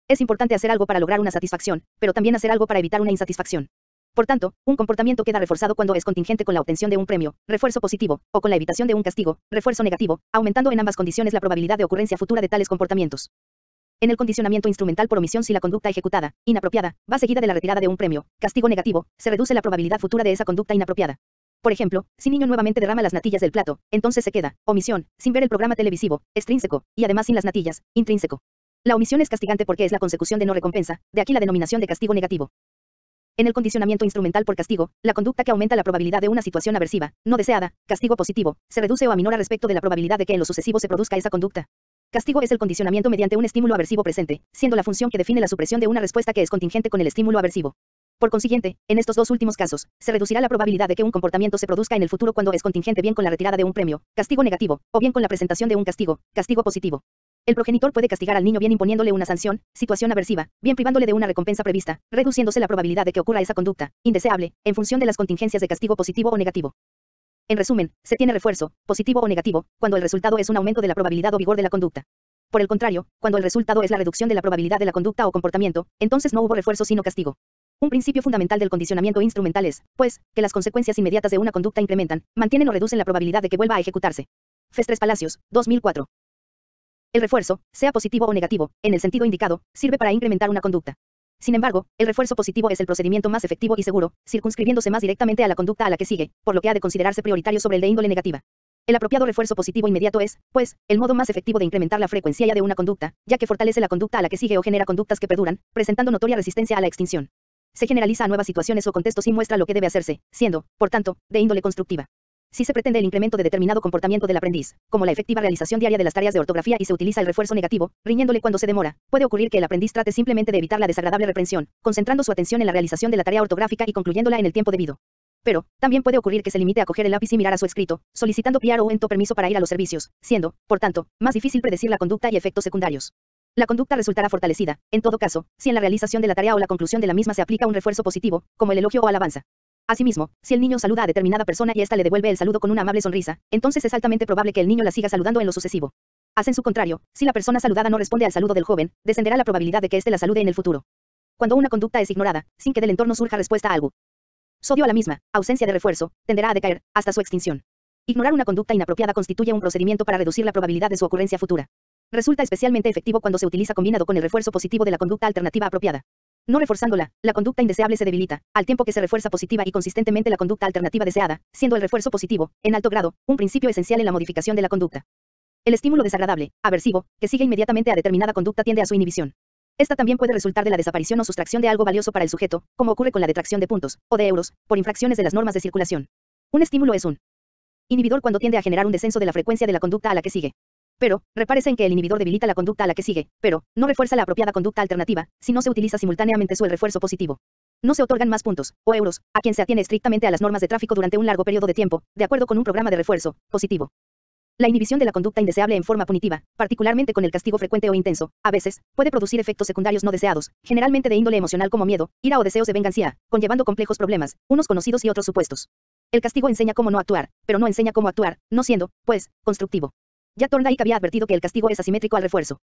Es importante hacer algo para lograr una satisfacción, pero también hacer algo para evitar una insatisfacción. Por tanto, un comportamiento queda reforzado cuando es contingente con la obtención de un premio, refuerzo positivo, o con la evitación de un castigo, refuerzo negativo, aumentando en ambas condiciones la probabilidad de ocurrencia futura de tales comportamientos. En el condicionamiento instrumental por omisión, si la conducta ejecutada, inapropiada, va seguida de la retirada de un premio, castigo negativo, se reduce la probabilidad futura de esa conducta inapropiada. Por ejemplo, si niño nuevamente derrama las natillas del plato, entonces se queda, omisión, sin ver el programa televisivo, extrínseco, y además sin las natillas, intrínseco. La omisión es castigante porque es la consecución de no recompensa, de aquí la denominación de castigo negativo. En el condicionamiento instrumental por castigo, la conducta que aumenta la probabilidad de una situación aversiva, no deseada, castigo positivo, se reduce o aminora respecto de la probabilidad de que en lo sucesivo se produzca esa conducta. Castigo es el condicionamiento mediante un estímulo aversivo presente, siendo la función que define la supresión de una respuesta que es contingente con el estímulo aversivo. Por consiguiente, en estos dos últimos casos, se reducirá la probabilidad de que un comportamiento se produzca en el futuro cuando es contingente bien con la retirada de un premio, castigo negativo, o bien con la presentación de un castigo, castigo positivo. El progenitor puede castigar al niño bien imponiéndole una sanción, situación aversiva, bien privándole de una recompensa prevista, reduciéndose la probabilidad de que ocurra esa conducta, indeseable, en función de las contingencias de castigo positivo o negativo. En resumen, se tiene refuerzo, positivo o negativo, cuando el resultado es un aumento de la probabilidad o vigor de la conducta. Por el contrario, cuando el resultado es la reducción de la probabilidad de la conducta o comportamiento, entonces no hubo refuerzo sino castigo. Un principio fundamental del condicionamiento instrumental es, pues, que las consecuencias inmediatas de una conducta incrementan, mantienen o reducen la probabilidad de que vuelva a ejecutarse. Festres Palacios, 2004. El refuerzo, sea positivo o negativo, en el sentido indicado, sirve para incrementar una conducta. Sin embargo, el refuerzo positivo es el procedimiento más efectivo y seguro, circunscribiéndose más directamente a la conducta a la que sigue, por lo que ha de considerarse prioritario sobre el de índole negativa. El apropiado refuerzo positivo inmediato es, pues, el modo más efectivo de incrementar la frecuencia ya de una conducta, ya que fortalece la conducta a la que sigue o genera conductas que perduran, presentando notoria resistencia a la extinción. Se generaliza a nuevas situaciones o contextos y muestra lo que debe hacerse, siendo, por tanto, de índole constructiva. Si se pretende el incremento de determinado comportamiento del aprendiz, como la efectiva realización diaria de las tareas de ortografía y se utiliza el refuerzo negativo, riñéndole cuando se demora, puede ocurrir que el aprendiz trate simplemente de evitar la desagradable reprensión, concentrando su atención en la realización de la tarea ortográfica y concluyéndola en el tiempo debido. Pero, también puede ocurrir que se limite a coger el lápiz y mirar a su escrito, solicitando piar o ento permiso para ir a los servicios, siendo, por tanto, más difícil predecir la conducta y efectos secundarios. La conducta resultará fortalecida, en todo caso, si en la realización de la tarea o la conclusión de la misma se aplica un refuerzo positivo, como el elogio o alabanza. Asimismo, si el niño saluda a determinada persona y ésta le devuelve el saludo con una amable sonrisa, entonces es altamente probable que el niño la siga saludando en lo sucesivo. Hacen su contrario, si la persona saludada no responde al saludo del joven, descenderá la probabilidad de que éste la salude en el futuro. Cuando una conducta es ignorada, sin que del entorno surja respuesta a algo, sodio a la misma, ausencia de refuerzo, tenderá a decaer, hasta su extinción. Ignorar una conducta inapropiada constituye un procedimiento para reducir la probabilidad de su ocurrencia futura. Resulta especialmente efectivo cuando se utiliza combinado con el refuerzo positivo de la conducta alternativa apropiada. No reforzándola, la conducta indeseable se debilita, al tiempo que se refuerza positiva y consistentemente la conducta alternativa deseada, siendo el refuerzo positivo, en alto grado, un principio esencial en la modificación de la conducta. El estímulo desagradable, aversivo, que sigue inmediatamente a determinada conducta tiende a su inhibición. Esta también puede resultar de la desaparición o sustracción de algo valioso para el sujeto, como ocurre con la detracción de puntos, o de euros, por infracciones de las normas de circulación. Un estímulo es un inhibidor cuando tiende a generar un descenso de la frecuencia de la conducta a la que sigue. Pero, repárese en que el inhibidor debilita la conducta a la que sigue, pero, no refuerza la apropiada conducta alternativa, si no se utiliza simultáneamente el refuerzo positivo. No se otorgan más puntos, o euros, a quien se atiene estrictamente a las normas de tráfico durante un largo periodo de tiempo, de acuerdo con un programa de refuerzo positivo. La inhibición de la conducta indeseable en forma punitiva, particularmente con el castigo frecuente o intenso, a veces, puede producir efectos secundarios no deseados, generalmente de índole emocional como miedo, ira o deseos de venganza, conllevando complejos problemas, unos conocidos y otros supuestos. El castigo enseña cómo no actuar, pero no enseña cómo actuar, no siendo, pues, constructivo. Ya Thorndike había advertido que el castigo es asimétrico al refuerzo.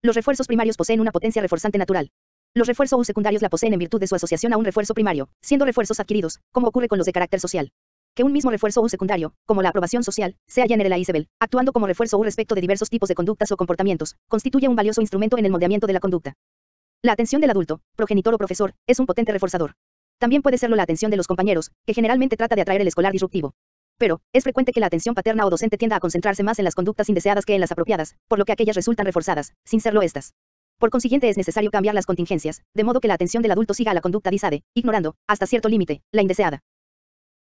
Los refuerzos primarios poseen una potencia reforzante natural. Los refuerzos secundarios la poseen en virtud de su asociación a un refuerzo primario, siendo refuerzos adquiridos, como ocurre con los de carácter social. Que un mismo refuerzo secundario, como la aprobación social, sea generalizable, actuando como refuerzo respecto de diversos tipos de conductas o comportamientos, constituye un valioso instrumento en el moldeamiento de la conducta. La atención del adulto, progenitor o profesor, es un potente reforzador. También puede serlo la atención de los compañeros, que generalmente trata de atraer el escolar disruptivo. Pero, es frecuente que la atención paterna o docente tienda a concentrarse más en las conductas indeseadas que en las apropiadas, por lo que aquellas resultan reforzadas, sin serlo estas. Por consiguiente es necesario cambiar las contingencias, de modo que la atención del adulto siga a la conducta disade, ignorando, hasta cierto límite, la indeseada.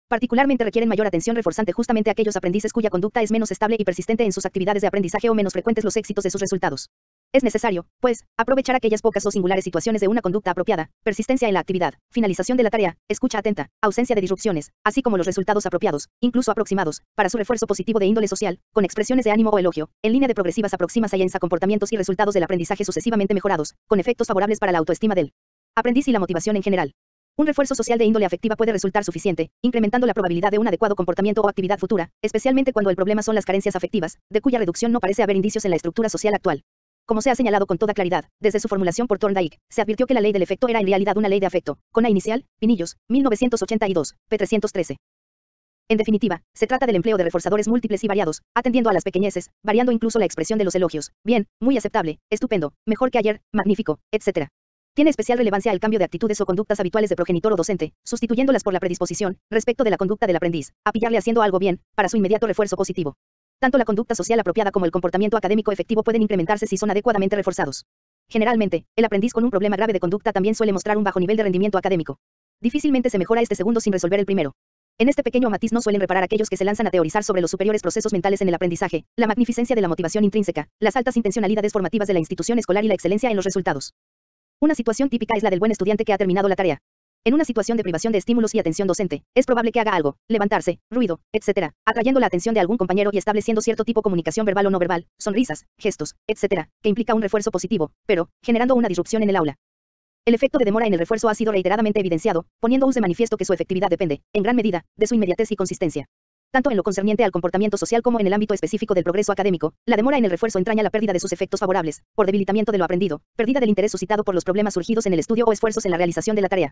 Particularmente requieren mayor atención reforzante justamente aquellos aprendices cuya conducta es menos estable y persistente en sus actividades de aprendizaje o menos frecuentes los éxitos de sus resultados. Es necesario, pues, aprovechar aquellas pocas o singulares situaciones de una conducta apropiada, persistencia en la actividad, finalización de la tarea, escucha atenta, ausencia de disrupciones, así como los resultados apropiados, incluso aproximados, para su refuerzo positivo de índole social, con expresiones de ánimo o elogio, en línea de progresivas aproximas a comportamientos y resultados del aprendizaje sucesivamente mejorados, con efectos favorables para la autoestima del aprendiz y la motivación en general. Un refuerzo social de índole afectiva puede resultar suficiente, incrementando la probabilidad de un adecuado comportamiento o actividad futura, especialmente cuando el problema son las carencias afectivas, de cuya reducción no parece haber indicios en la estructura social actual. Como se ha señalado con toda claridad, desde su formulación por Thorndike, se advirtió que la ley del efecto era en realidad una ley de afecto, con A inicial, Pinillos, 1982, p. 313. En definitiva, se trata del empleo de reforzadores múltiples y variados, atendiendo a las pequeñeces, variando incluso la expresión de los elogios, bien, muy aceptable, estupendo, mejor que ayer, magnífico, etc. Tiene especial relevancia el cambio de actitudes o conductas habituales de progenitor o docente, sustituyéndolas por la predisposición, respecto de la conducta del aprendiz, a pillarle haciendo algo bien, para su inmediato refuerzo positivo. Tanto la conducta social apropiada como el comportamiento académico efectivo pueden incrementarse si son adecuadamente reforzados. Generalmente, el aprendiz con un problema grave de conducta también suele mostrar un bajo nivel de rendimiento académico. Difícilmente se mejora este segundo sin resolver el primero. En este pequeño matiz no suelen reparar aquellos que se lanzan a teorizar sobre los superiores procesos mentales en el aprendizaje, la magnificencia de la motivación intrínseca, las altas intencionalidades formativas de la institución escolar y la excelencia en los resultados. Una situación típica es la del buen estudiante que ha terminado la tarea. En una situación de privación de estímulos y atención docente, es probable que haga algo, levantarse, ruido, etc., atrayendo la atención de algún compañero y estableciendo cierto tipo de comunicación verbal o no verbal, sonrisas, gestos, etc., que implica un refuerzo positivo, pero, generando una disrupción en el aula. El efecto de demora en el refuerzo ha sido reiteradamente evidenciado, poniendo de manifiesto que su efectividad depende, en gran medida, de su inmediatez y consistencia. Tanto en lo concerniente al comportamiento social como en el ámbito específico del progreso académico, la demora en el refuerzo entraña la pérdida de sus efectos favorables, por debilitamiento de lo aprendido, pérdida del interés suscitado por los problemas surgidos en el estudio o esfuerzos en la realización de la tarea.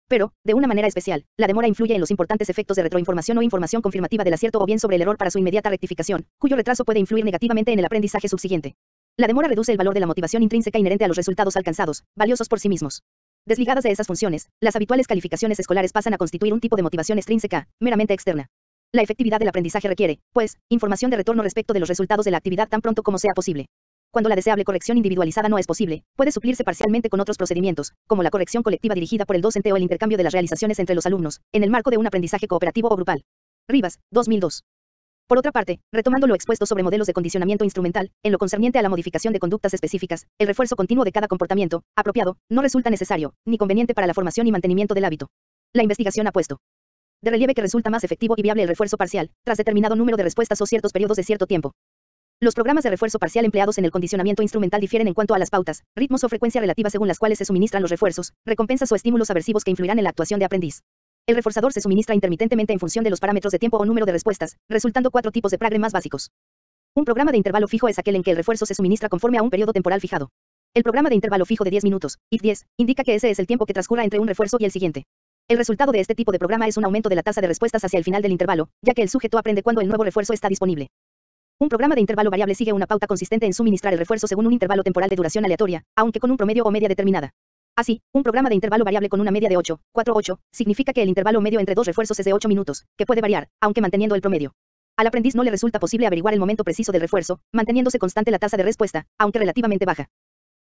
Pero, de una manera especial, la demora influye en los importantes efectos de retroinformación o información confirmativa del acierto o bien sobre el error para su inmediata rectificación, cuyo retraso puede influir negativamente en el aprendizaje subsiguiente. La demora reduce el valor de la motivación intrínseca inherente a los resultados alcanzados, valiosos por sí mismos. Desligadas de esas funciones, las habituales calificaciones escolares pasan a constituir un tipo de motivación extrínseca, meramente externa. La efectividad del aprendizaje requiere, pues, información de retorno respecto de los resultados de la actividad tan pronto como sea posible. Cuando la deseable corrección individualizada no es posible, puede suplirse parcialmente con otros procedimientos, como la corrección colectiva dirigida por el docente o el intercambio de las realizaciones entre los alumnos, en el marco de un aprendizaje cooperativo o grupal. Rivas, 2002. Por otra parte, retomando lo expuesto sobre modelos de condicionamiento instrumental, en lo concerniente a la modificación de conductas específicas, el refuerzo continuo de cada comportamiento, apropiado, no resulta necesario, ni conveniente para la formación y mantenimiento del hábito. La investigación ha puesto de relieve que resulta más efectivo y viable el refuerzo parcial, tras determinado número de respuestas o ciertos periodos de cierto tiempo. Los programas de refuerzo parcial empleados en el condicionamiento instrumental difieren en cuanto a las pautas, ritmos o frecuencia relativa según las cuales se suministran los refuerzos, recompensas o estímulos aversivos que influirán en la actuación de aprendiz. El reforzador se suministra intermitentemente en función de los parámetros de tiempo o número de respuestas, resultando 4 tipos de programa más básicos. Un programa de intervalo fijo es aquel en que el refuerzo se suministra conforme a un periodo temporal fijado. El programa de intervalo fijo de 10 minutos, if 10, indica que ese es el tiempo que transcurra entre un refuerzo y el siguiente. El resultado de este tipo de programa es un aumento de la tasa de respuestas hacia el final del intervalo, ya que el sujeto aprende cuando el nuevo refuerzo está disponible. Un programa de intervalo variable sigue una pauta consistente en suministrar el refuerzo según un intervalo temporal de duración aleatoria, aunque con un promedio o media determinada. Así, un programa de intervalo variable con una media de 8, 4, 8, significa que el intervalo medio entre dos refuerzos es de 8 minutos, que puede variar, aunque manteniendo el promedio. Al aprendiz no le resulta posible averiguar el momento preciso del refuerzo, manteniéndose constante la tasa de respuesta, aunque relativamente baja.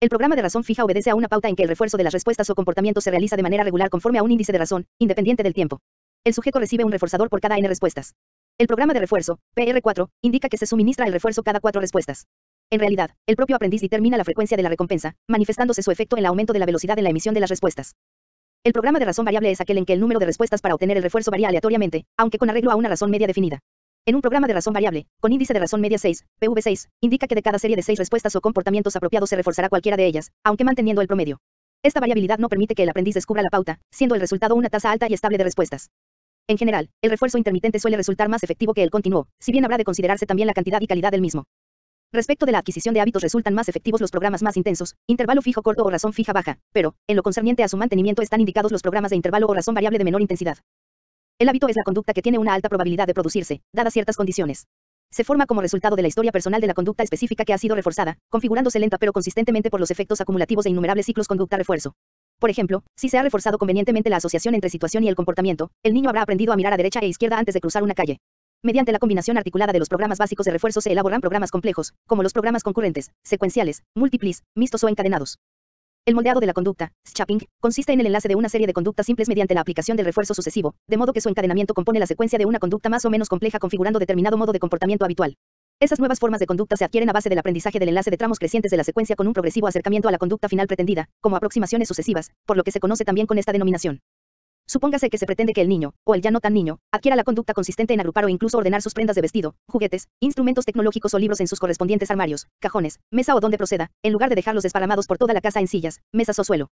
El programa de razón fija obedece a una pauta en que el refuerzo de las respuestas o comportamientos se realiza de manera regular conforme a un índice de razón, independiente del tiempo. El sujeto recibe un reforzador por cada n respuestas. El programa de refuerzo, PR4, indica que se suministra el refuerzo cada 4 respuestas. En realidad, el propio aprendiz determina la frecuencia de la recompensa, manifestándose su efecto en el aumento de la velocidad en la emisión de las respuestas. El programa de razón variable es aquel en que el número de respuestas para obtener el refuerzo varía aleatoriamente, aunque con arreglo a una razón media definida. En un programa de razón variable, con índice de razón media 6, PV6, indica que de cada serie de 6 respuestas o comportamientos apropiados se reforzará cualquiera de ellas, aunque manteniendo el promedio. Esta variabilidad no permite que el aprendiz descubra la pauta, siendo el resultado una tasa alta y estable de respuestas. En general, el refuerzo intermitente suele resultar más efectivo que el continuo, si bien habrá de considerarse también la cantidad y calidad del mismo. Respecto de la adquisición de hábitos resultan más efectivos los programas más intensos, intervalo fijo corto o razón fija baja, pero, en lo concerniente a su mantenimiento están indicados los programas de intervalo o razón variable de menor intensidad. El hábito es la conducta que tiene una alta probabilidad de producirse, dadas ciertas condiciones. Se forma como resultado de la historia personal de la conducta específica que ha sido reforzada, configurándose lenta pero consistentemente por los efectos acumulativos de innumerables ciclos conducta-refuerzo. Por ejemplo, si se ha reforzado convenientemente la asociación entre situación y el comportamiento, el niño habrá aprendido a mirar a derecha e izquierda antes de cruzar una calle. Mediante la combinación articulada de los programas básicos de refuerzo se elaboran programas complejos, como los programas concurrentes, secuenciales, múltiples, mixtos o encadenados. El moldeado de la conducta, shaping, consiste en el enlace de una serie de conductas simples mediante la aplicación del refuerzo sucesivo, de modo que su encadenamiento compone la secuencia de una conducta más o menos compleja configurando determinado modo de comportamiento habitual. Esas nuevas formas de conducta se adquieren a base del aprendizaje del enlace de tramos crecientes de la secuencia con un progresivo acercamiento a la conducta final pretendida, como aproximaciones sucesivas, por lo que se conoce también con esta denominación. Supóngase que se pretende que el niño, o el ya no tan niño, adquiera la conducta consistente en agrupar o incluso ordenar sus prendas de vestido, juguetes, instrumentos tecnológicos o libros en sus correspondientes armarios, cajones, mesa o donde proceda, en lugar de dejarlos desparramados por toda la casa en sillas, mesas o suelo.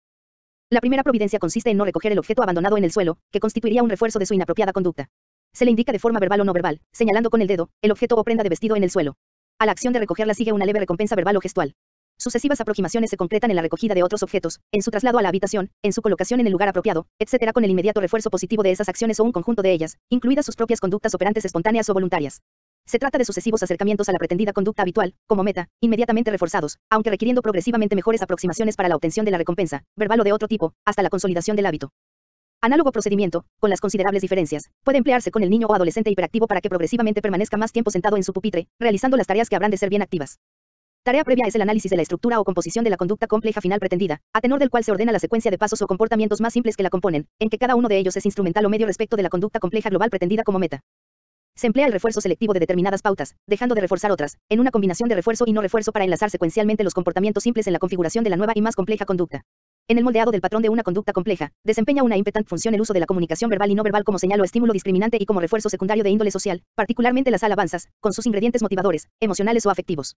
La primera providencia consiste en no recoger el objeto abandonado en el suelo, que constituiría un refuerzo de su inapropiada conducta. Se le indica de forma verbal o no verbal, señalando con el dedo, el objeto o prenda de vestido en el suelo. A la acción de recogerla sigue una leve recompensa verbal o gestual. Sucesivas aproximaciones se concretan en la recogida de otros objetos, en su traslado a la habitación, en su colocación en el lugar apropiado, etc. con el inmediato refuerzo positivo de esas acciones o un conjunto de ellas, incluidas sus propias conductas operantes espontáneas o voluntarias. Se trata de sucesivos acercamientos a la pretendida conducta habitual, como meta, inmediatamente reforzados, aunque requiriendo progresivamente mejores aproximaciones para la obtención de la recompensa, verbal o de otro tipo, hasta la consolidación del hábito. Análogo procedimiento, con las considerables diferencias, puede emplearse con el niño o adolescente hiperactivo para que progresivamente permanezca más tiempo sentado en su pupitre, realizando las tareas que habrán de ser bien activas. Tarea previa es el análisis de la estructura o composición de la conducta compleja final pretendida, a tenor del cual se ordena la secuencia de pasos o comportamientos más simples que la componen, en que cada uno de ellos es instrumental o medio respecto de la conducta compleja global pretendida como meta. Se emplea el refuerzo selectivo de determinadas pautas, dejando de reforzar otras, en una combinación de refuerzo y no refuerzo para enlazar secuencialmente los comportamientos simples en la configuración de la nueva y más compleja conducta. En el moldeado del patrón de una conducta compleja, desempeña una impetant función el uso de la comunicación verbal y no verbal como señal o estímulo discriminante y como refuerzo secundario de índole social, particularmente las alabanzas, con sus ingredientes motivadores, emocionales o afectivos.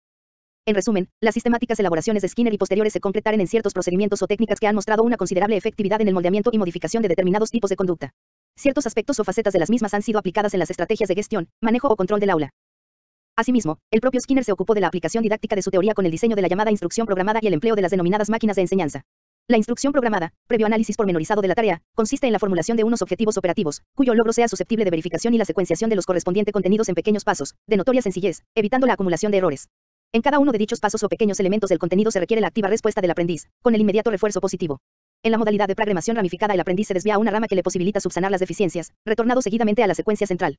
En resumen, las sistemáticas elaboraciones de Skinner y posteriores se concretaron en ciertos procedimientos o técnicas que han mostrado una considerable efectividad en el moldeamiento y modificación de determinados tipos de conducta. Ciertos aspectos o facetas de las mismas han sido aplicadas en las estrategias de gestión, manejo o control del aula. Asimismo, el propio Skinner se ocupó de la aplicación didáctica de su teoría con el diseño de la llamada instrucción programada y el empleo de las denominadas máquinas de enseñanza. La instrucción programada, previo análisis pormenorizado de la tarea, consiste en la formulación de unos objetivos operativos, cuyo logro sea susceptible de verificación y la secuenciación de los correspondientes contenidos en pequeños pasos, de notoria sencillez, evitando la acumulación de errores. En cada uno de dichos pasos o pequeños elementos del contenido se requiere la activa respuesta del aprendiz, con el inmediato refuerzo positivo. En la modalidad de programación ramificada el aprendiz se desvía a una rama que le posibilita subsanar las deficiencias, retornado seguidamente a la secuencia central.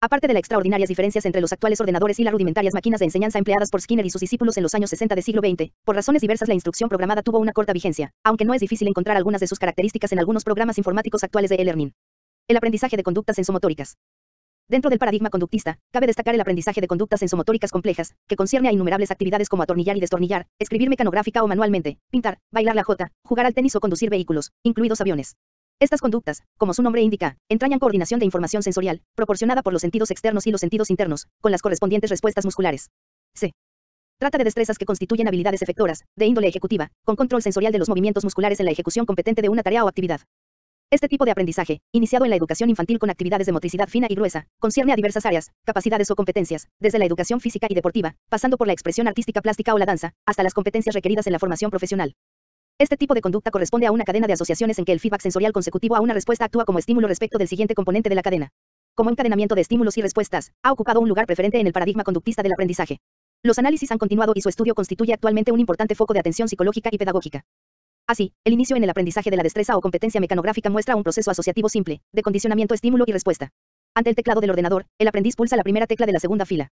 Aparte de las extraordinarias diferencias entre los actuales ordenadores y las rudimentarias máquinas de enseñanza empleadas por Skinner y sus discípulos en los años 60 del siglo XX, por razones diversas la instrucción programada tuvo una corta vigencia, aunque no es difícil encontrar algunas de sus características en algunos programas informáticos actuales de e-learning. El aprendizaje de conductas sensomotóricas. Dentro del paradigma conductista, cabe destacar el aprendizaje de conductas sensomotóricas complejas, que concierne a innumerables actividades como atornillar y destornillar, escribir mecanográfica o manualmente, pintar, bailar la jota, jugar al tenis o conducir vehículos, incluidos aviones. Estas conductas, como su nombre indica, entrañan coordinación de información sensorial, proporcionada por los sentidos externos y los sentidos internos, con las correspondientes respuestas musculares. Se trata de destrezas que constituyen habilidades efectoras, de índole ejecutiva, con control sensorial de los movimientos musculares en la ejecución competente de una tarea o actividad. Este tipo de aprendizaje, iniciado en la educación infantil con actividades de motricidad fina y gruesa, concierne a diversas áreas, capacidades o competencias, desde la educación física y deportiva, pasando por la expresión artística plástica o la danza, hasta las competencias requeridas en la formación profesional. Este tipo de conducta corresponde a una cadena de asociaciones en que el feedback sensorial consecutivo a una respuesta actúa como estímulo respecto del siguiente componente de la cadena. Como encadenamiento de estímulos y respuestas, ha ocupado un lugar preferente en el paradigma conductista del aprendizaje. Los análisis han continuado y su estudio constituye actualmente un importante foco de atención psicológica y pedagógica. Así, el inicio en el aprendizaje de la destreza o competencia mecanográfica muestra un proceso asociativo simple, de condicionamiento, estímulo y respuesta. Ante el teclado del ordenador, el aprendiz pulsa la primera tecla de la segunda fila.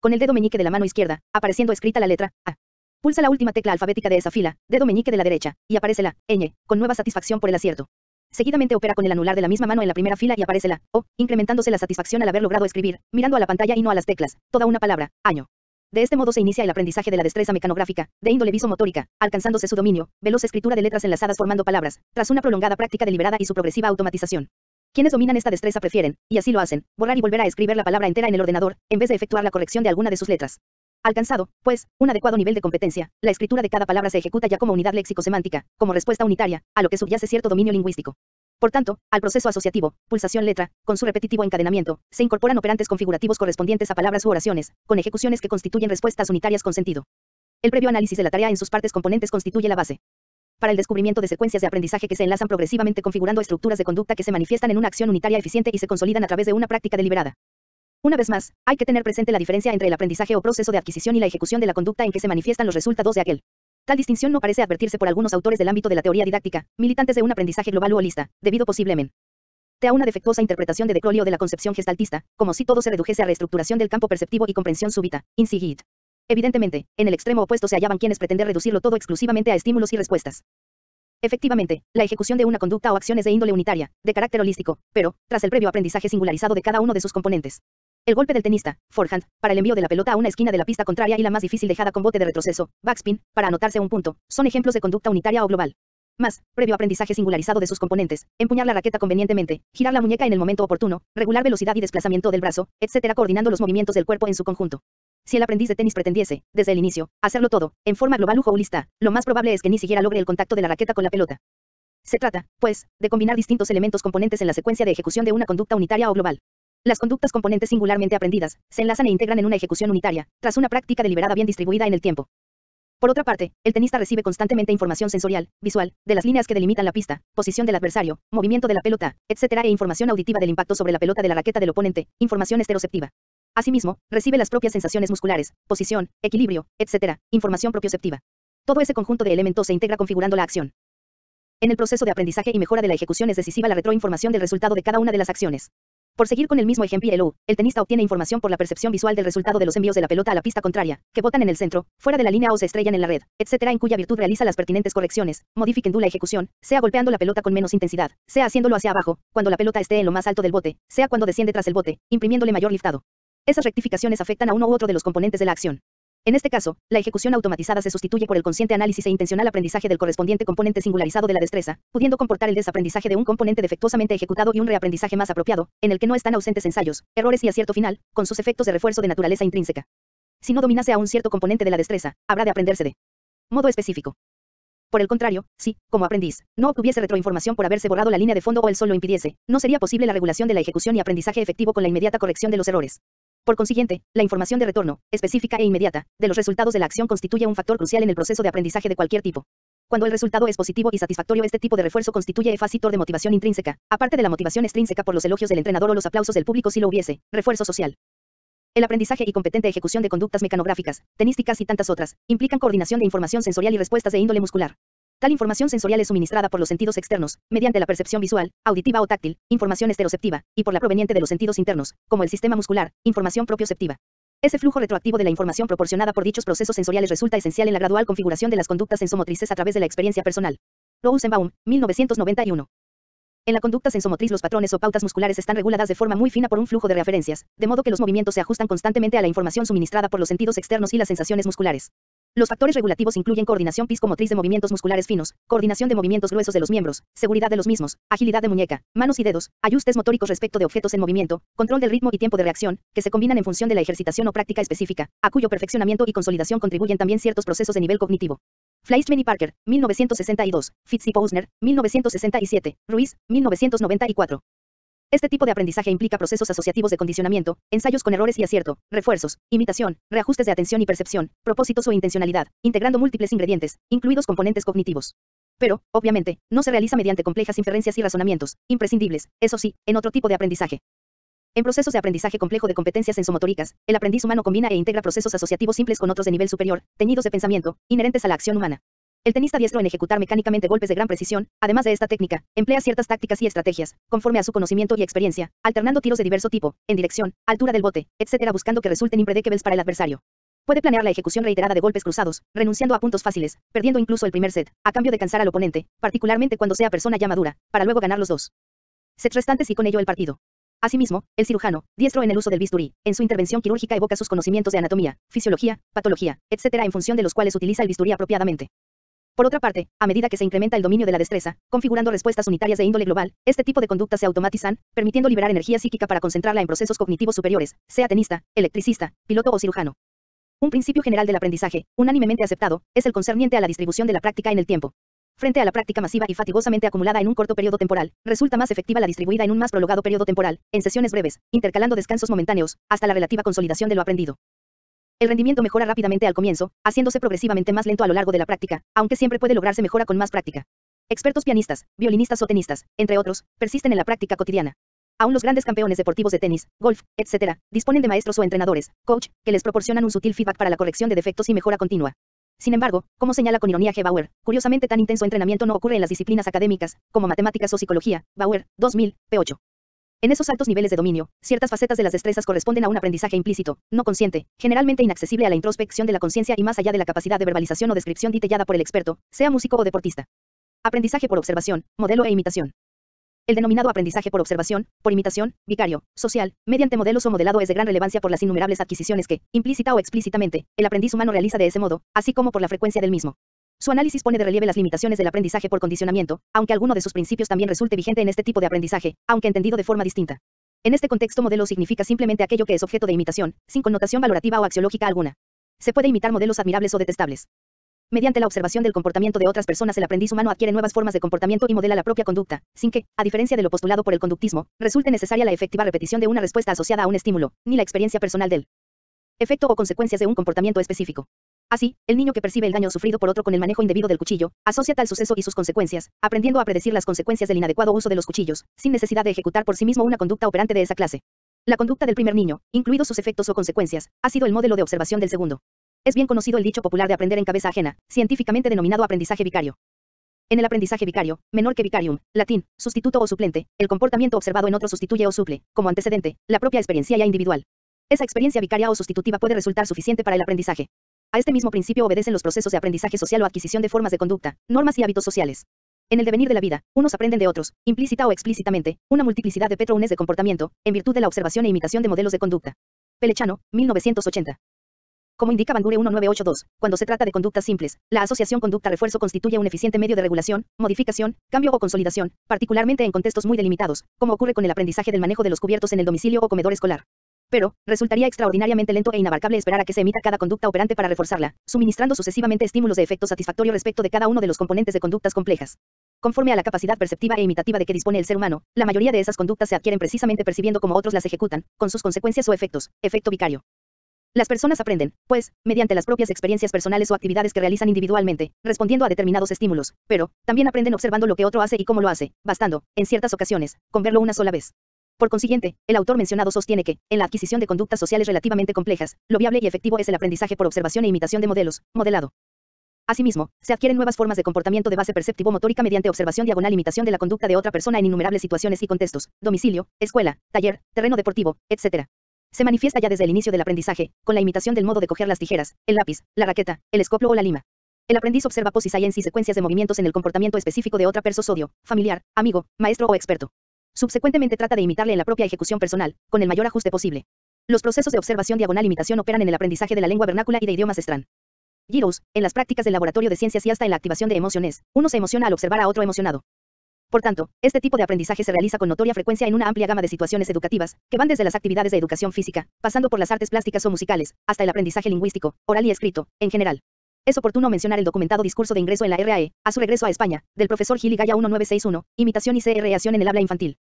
Con el dedo meñique de la mano izquierda, apareciendo escrita la letra A. Pulsa la última tecla alfabética de esa fila, dedo meñique de la derecha, y aparece la ñ, con nueva satisfacción por el acierto. Seguidamente opera con el anular de la misma mano en la primera fila y aparece la O, incrementándose la satisfacción al haber logrado escribir, mirando a la pantalla y no a las teclas, toda una palabra, año. De este modo se inicia el aprendizaje de la destreza mecanográfica, de índole visomotórica, alcanzándose su dominio, veloz escritura de letras enlazadas formando palabras, tras una prolongada práctica deliberada y su progresiva automatización. Quienes dominan esta destreza prefieren, y así lo hacen, borrar y volver a escribir la palabra entera en el ordenador, en vez de efectuar la corrección de alguna de sus letras. Alcanzado, pues, un adecuado nivel de competencia, la escritura de cada palabra se ejecuta ya como unidad léxico-semántica, como respuesta unitaria, a lo que subyace cierto dominio lingüístico. Por tanto, al proceso asociativo, pulsación-letra, con su repetitivo encadenamiento, se incorporan operantes configurativos correspondientes a palabras u oraciones, con ejecuciones que constituyen respuestas unitarias con sentido. El previo análisis de la tarea en sus partes componentes constituye la base para el descubrimiento de secuencias de aprendizaje que se enlazan progresivamente configurando estructuras de conducta que se manifiestan en una acción unitaria eficiente y se consolidan a través de una práctica deliberada. Una vez más, hay que tener presente la diferencia entre el aprendizaje o proceso de adquisición y la ejecución de la conducta en que se manifiestan los resultados de aquel. Tal distinción no parece advertirse por algunos autores del ámbito de la teoría didáctica, militantes de un aprendizaje global u holista, debido posiblemente a una defectuosa interpretación de De Crowley o de la concepción gestaltista, como si todo se redujese a reestructuración del campo perceptivo y comprensión súbita, insigit. Evidentemente, en el extremo opuesto se hallaban quienes pretenden reducirlo todo exclusivamente a estímulos y respuestas. Efectivamente, la ejecución de una conducta o acción es de índole unitaria, de carácter holístico, pero, tras el previo aprendizaje singularizado de cada uno de sus componentes. El golpe del tenista, forehand, para el envío de la pelota a una esquina de la pista contraria y la más difícil dejada con bote de retroceso, backspin, para anotarse un punto, son ejemplos de conducta unitaria o global. Más, previo aprendizaje singularizado de sus componentes, empuñar la raqueta convenientemente, girar la muñeca en el momento oportuno, regular velocidad y desplazamiento del brazo, etc., coordinando los movimientos del cuerpo en su conjunto. Si el aprendiz de tenis pretendiese, desde el inicio, hacerlo todo, en forma global u holista, lo más probable es que ni siquiera logre el contacto de la raqueta con la pelota. Se trata, pues, de combinar distintos elementos componentes en la secuencia de ejecución de una conducta unitaria o global. Las conductas componentes singularmente aprendidas, se enlazan e integran en una ejecución unitaria, tras una práctica deliberada bien distribuida en el tiempo. Por otra parte, el tenista recibe constantemente información sensorial, visual, de las líneas que delimitan la pista, posición del adversario, movimiento de la pelota, etc., e información auditiva del impacto sobre la pelota de la raqueta del oponente, información estereoceptiva. Asimismo, recibe las propias sensaciones musculares, posición, equilibrio, etc., información propioceptiva. Todo ese conjunto de elementos se integra configurando la acción. En el proceso de aprendizaje y mejora de la ejecución es decisiva la retroinformación del resultado de cada una de las acciones. Por seguir con el mismo ejemplo, el tenista obtiene información por la percepción visual del resultado de los envíos de la pelota a la pista contraria, que botan en el centro, fuera de la línea o se estrellan en la red, etc., en cuya virtud realiza las pertinentes correcciones, modificando la ejecución, sea golpeando la pelota con menos intensidad, sea haciéndolo hacia abajo, cuando la pelota esté en lo más alto del bote, sea cuando desciende tras el bote, imprimiéndole mayor liftado. Esas rectificaciones afectan a uno u otro de los componentes de la acción. En este caso, la ejecución automatizada se sustituye por el consciente análisis e intencional aprendizaje del correspondiente componente singularizado de la destreza, pudiendo comportar el desaprendizaje de un componente defectuosamente ejecutado y un reaprendizaje más apropiado, en el que no están ausentes ensayos, errores y acierto final, con sus efectos de refuerzo de naturaleza intrínseca. Si no dominase a un cierto componente de la destreza, habrá de aprenderse de modo específico. Por el contrario, si, como aprendiz, no obtuviese retroinformación por haberse borrado la línea de fondo o el sol lo impidiese, no sería posible la regulación de la ejecución y aprendizaje efectivo con la inmediata corrección de los errores. Por consiguiente, la información de retorno, específica e inmediata, de los resultados de la acción constituye un factor crucial en el proceso de aprendizaje de cualquier tipo. Cuando el resultado es positivo y satisfactorio, este tipo de refuerzo constituye factor de motivación intrínseca, aparte de la motivación extrínseca por los elogios del entrenador o los aplausos del público si lo hubiese, refuerzo social. El aprendizaje y competente ejecución de conductas mecanográficas, tenísticas y tantas otras, implican coordinación de información sensorial y respuestas de índole muscular. Tal información sensorial es suministrada por los sentidos externos, mediante la percepción visual, auditiva o táctil, información estereoceptiva, y por la proveniente de los sentidos internos, como el sistema muscular, información propioceptiva. Ese flujo retroactivo de la información proporcionada por dichos procesos sensoriales resulta esencial en la gradual configuración de las conductas sensomotrices a través de la experiencia personal. Rosenbaum, 1991. En la conducta sensomotriz los patrones o pautas musculares están reguladas de forma muy fina por un flujo de referencias, de modo que los movimientos se ajustan constantemente a la información suministrada por los sentidos externos y las sensaciones musculares. Los factores regulativos incluyen coordinación psicomotriz de movimientos musculares finos, coordinación de movimientos gruesos de los miembros, seguridad de los mismos, agilidad de muñeca, manos y dedos, ajustes motóricos respecto de objetos en movimiento, control del ritmo y tiempo de reacción, que se combinan en función de la ejercitación o práctica específica, a cuyo perfeccionamiento y consolidación contribuyen también ciertos procesos de nivel cognitivo. Fleischmann y Parker, 1962, Fitz y Posner, 1967, Ruiz, 1994. Este tipo de aprendizaje implica procesos asociativos de condicionamiento, ensayos con errores y acierto, refuerzos, imitación, reajustes de atención y percepción, propósitos o intencionalidad, integrando múltiples ingredientes, incluidos componentes cognitivos. Pero, obviamente, no se realiza mediante complejas inferencias y razonamientos, imprescindibles, eso sí, en otro tipo de aprendizaje. En procesos de aprendizaje complejo de competencias sensomotóricas, el aprendiz humano combina e integra procesos asociativos simples con otros de nivel superior, teñidos de pensamiento, inherentes a la acción humana. El tenista diestro en ejecutar mecánicamente golpes de gran precisión, además de esta técnica, emplea ciertas tácticas y estrategias, conforme a su conocimiento y experiencia, alternando tiros de diverso tipo, en dirección, altura del bote, etc., buscando que resulten impredicables para el adversario. Puede planear la ejecución reiterada de golpes cruzados, renunciando a puntos fáciles, perdiendo incluso el primer set, a cambio de cansar al oponente, particularmente cuando sea persona ya madura, para luego ganar los dos sets restantes y con ello el partido. Asimismo, el cirujano, diestro en el uso del bisturí, en su intervención quirúrgica evoca sus conocimientos de anatomía, fisiología, patología, etc., en función de los cuales utiliza el bisturí apropiadamente. Por otra parte, a medida que se incrementa el dominio de la destreza, configurando respuestas unitarias de índole global, este tipo de conductas se automatizan, permitiendo liberar energía psíquica para concentrarla en procesos cognitivos superiores, sea tenista, electricista, piloto o cirujano. Un principio general del aprendizaje, unánimemente aceptado, es el concerniente a la distribución de la práctica en el tiempo. Frente a la práctica masiva y fatigosamente acumulada en un corto periodo temporal, resulta más efectiva la distribuida en un más prolongado periodo temporal, en sesiones breves, intercalando descansos momentáneos, hasta la relativa consolidación de lo aprendido. El rendimiento mejora rápidamente al comienzo, haciéndose progresivamente más lento a lo largo de la práctica, aunque siempre puede lograrse mejora con más práctica. Expertos pianistas, violinistas o tenistas, entre otros, persisten en la práctica cotidiana. Aún los grandes campeones deportivos de tenis, golf, etc., disponen de maestros o entrenadores, coach, que les proporcionan un sutil feedback para la corrección de defectos y mejora continua. Sin embargo, como señala con ironía G. Bauer, curiosamente tan intenso entrenamiento no ocurre en las disciplinas académicas, como matemáticas o psicología. Bauer, 2000, p8. En esos altos niveles de dominio, ciertas facetas de las destrezas corresponden a un aprendizaje implícito, no consciente, generalmente inaccesible a la introspección de la conciencia y más allá de la capacidad de verbalización o descripción detallada por el experto, sea músico o deportista. Aprendizaje por observación, modelo e imitación. El denominado aprendizaje por observación, por imitación, vicario, social, mediante modelos o modelado es de gran relevancia por las innumerables adquisiciones que, implícita o explícitamente, el aprendiz humano realiza de ese modo, así como por la frecuencia del mismo. Su análisis pone de relieve las limitaciones del aprendizaje por condicionamiento, aunque alguno de sus principios también resulte vigente en este tipo de aprendizaje, aunque entendido de forma distinta. En este contexto, modelo significa simplemente aquello que es objeto de imitación, sin connotación valorativa o axiológica alguna. Se puede imitar modelos admirables o detestables. Mediante la observación del comportamiento de otras personas, el aprendiz humano adquiere nuevas formas de comportamiento y modela la propia conducta, sin que, a diferencia de lo postulado por el conductismo, resulte necesaria la efectiva repetición de una respuesta asociada a un estímulo, ni la experiencia personal del efecto o consecuencias de un comportamiento específico. Así, el niño que percibe el daño sufrido por otro con el manejo indebido del cuchillo, asocia tal suceso y sus consecuencias, aprendiendo a predecir las consecuencias del inadecuado uso de los cuchillos, sin necesidad de ejecutar por sí mismo una conducta operante de esa clase. La conducta del primer niño, incluidos sus efectos o consecuencias, ha sido el modelo de observación del segundo. Es bien conocido el dicho popular de aprender en cabeza ajena, científicamente denominado aprendizaje vicario. En el aprendizaje vicario, menor que vicarium, latín, sustituto o suplente, el comportamiento observado en otro sustituye o suple, como antecedente, la propia experiencia ya individual. Esa experiencia vicaria o sustitutiva puede resultar suficiente para el aprendizaje. A este mismo principio obedecen los procesos de aprendizaje social o adquisición de formas de conducta, normas y hábitos sociales. En el devenir de la vida, unos aprenden de otros, implícita o explícitamente, una multiplicidad de patrones de comportamiento, en virtud de la observación e imitación de modelos de conducta. Pelechano, 1980. Como indica Bandure 1982, cuando se trata de conductas simples, la asociación conducta-refuerzo constituye un eficiente medio de regulación, modificación, cambio o consolidación, particularmente en contextos muy delimitados, como ocurre con el aprendizaje del manejo de los cubiertos en el domicilio o comedor escolar. Pero, resultaría extraordinariamente lento e inabarcable esperar a que se emita cada conducta operante para reforzarla, suministrando sucesivamente estímulos de efecto satisfactorio respecto de cada uno de los componentes de conductas complejas. Conforme a la capacidad perceptiva e imitativa de que dispone el ser humano, la mayoría de esas conductas se adquieren precisamente percibiendo como otros las ejecutan, con sus consecuencias o efectos, efecto vicario. Las personas aprenden, pues, mediante las propias experiencias personales o actividades que realizan individualmente, respondiendo a determinados estímulos, pero, también aprenden observando lo que otro hace y cómo lo hace, bastando, en ciertas ocasiones, con verlo una sola vez. Por consiguiente, el autor mencionado sostiene que, en la adquisición de conductas sociales relativamente complejas, lo viable y efectivo es el aprendizaje por observación e imitación de modelos, modelado. Asimismo, se adquieren nuevas formas de comportamiento de base perceptivo-motórica mediante observación diagonal imitación de la conducta de otra persona en innumerables situaciones y contextos, domicilio, escuela, taller, terreno deportivo, etc. Se manifiesta ya desde el inicio del aprendizaje, con la imitación del modo de coger las tijeras, el lápiz, la raqueta, el escoplo o la lima. El aprendiz observa y secuencias de movimientos en el comportamiento específico de otra persona socio, familiar, amigo, maestro o experto. Subsecuentemente trata de imitarle en la propia ejecución personal, con el mayor ajuste posible. Los procesos de observación diagonal imitación operan en el aprendizaje de la lengua vernácula y de idiomas extranjeros, en las prácticas del laboratorio de ciencias y hasta en la activación de emociones. Uno se emociona al observar a otro emocionado. Por tanto, este tipo de aprendizaje se realiza con notoria frecuencia en una amplia gama de situaciones educativas, que van desde las actividades de educación física, pasando por las artes plásticas o musicales, hasta el aprendizaje lingüístico, oral y escrito, en general. Es oportuno mencionar el documentado discurso de ingreso en la RAE, a su regreso a España, del profesor Gil y Gaya 1961, Imitación y creación en el habla infantil.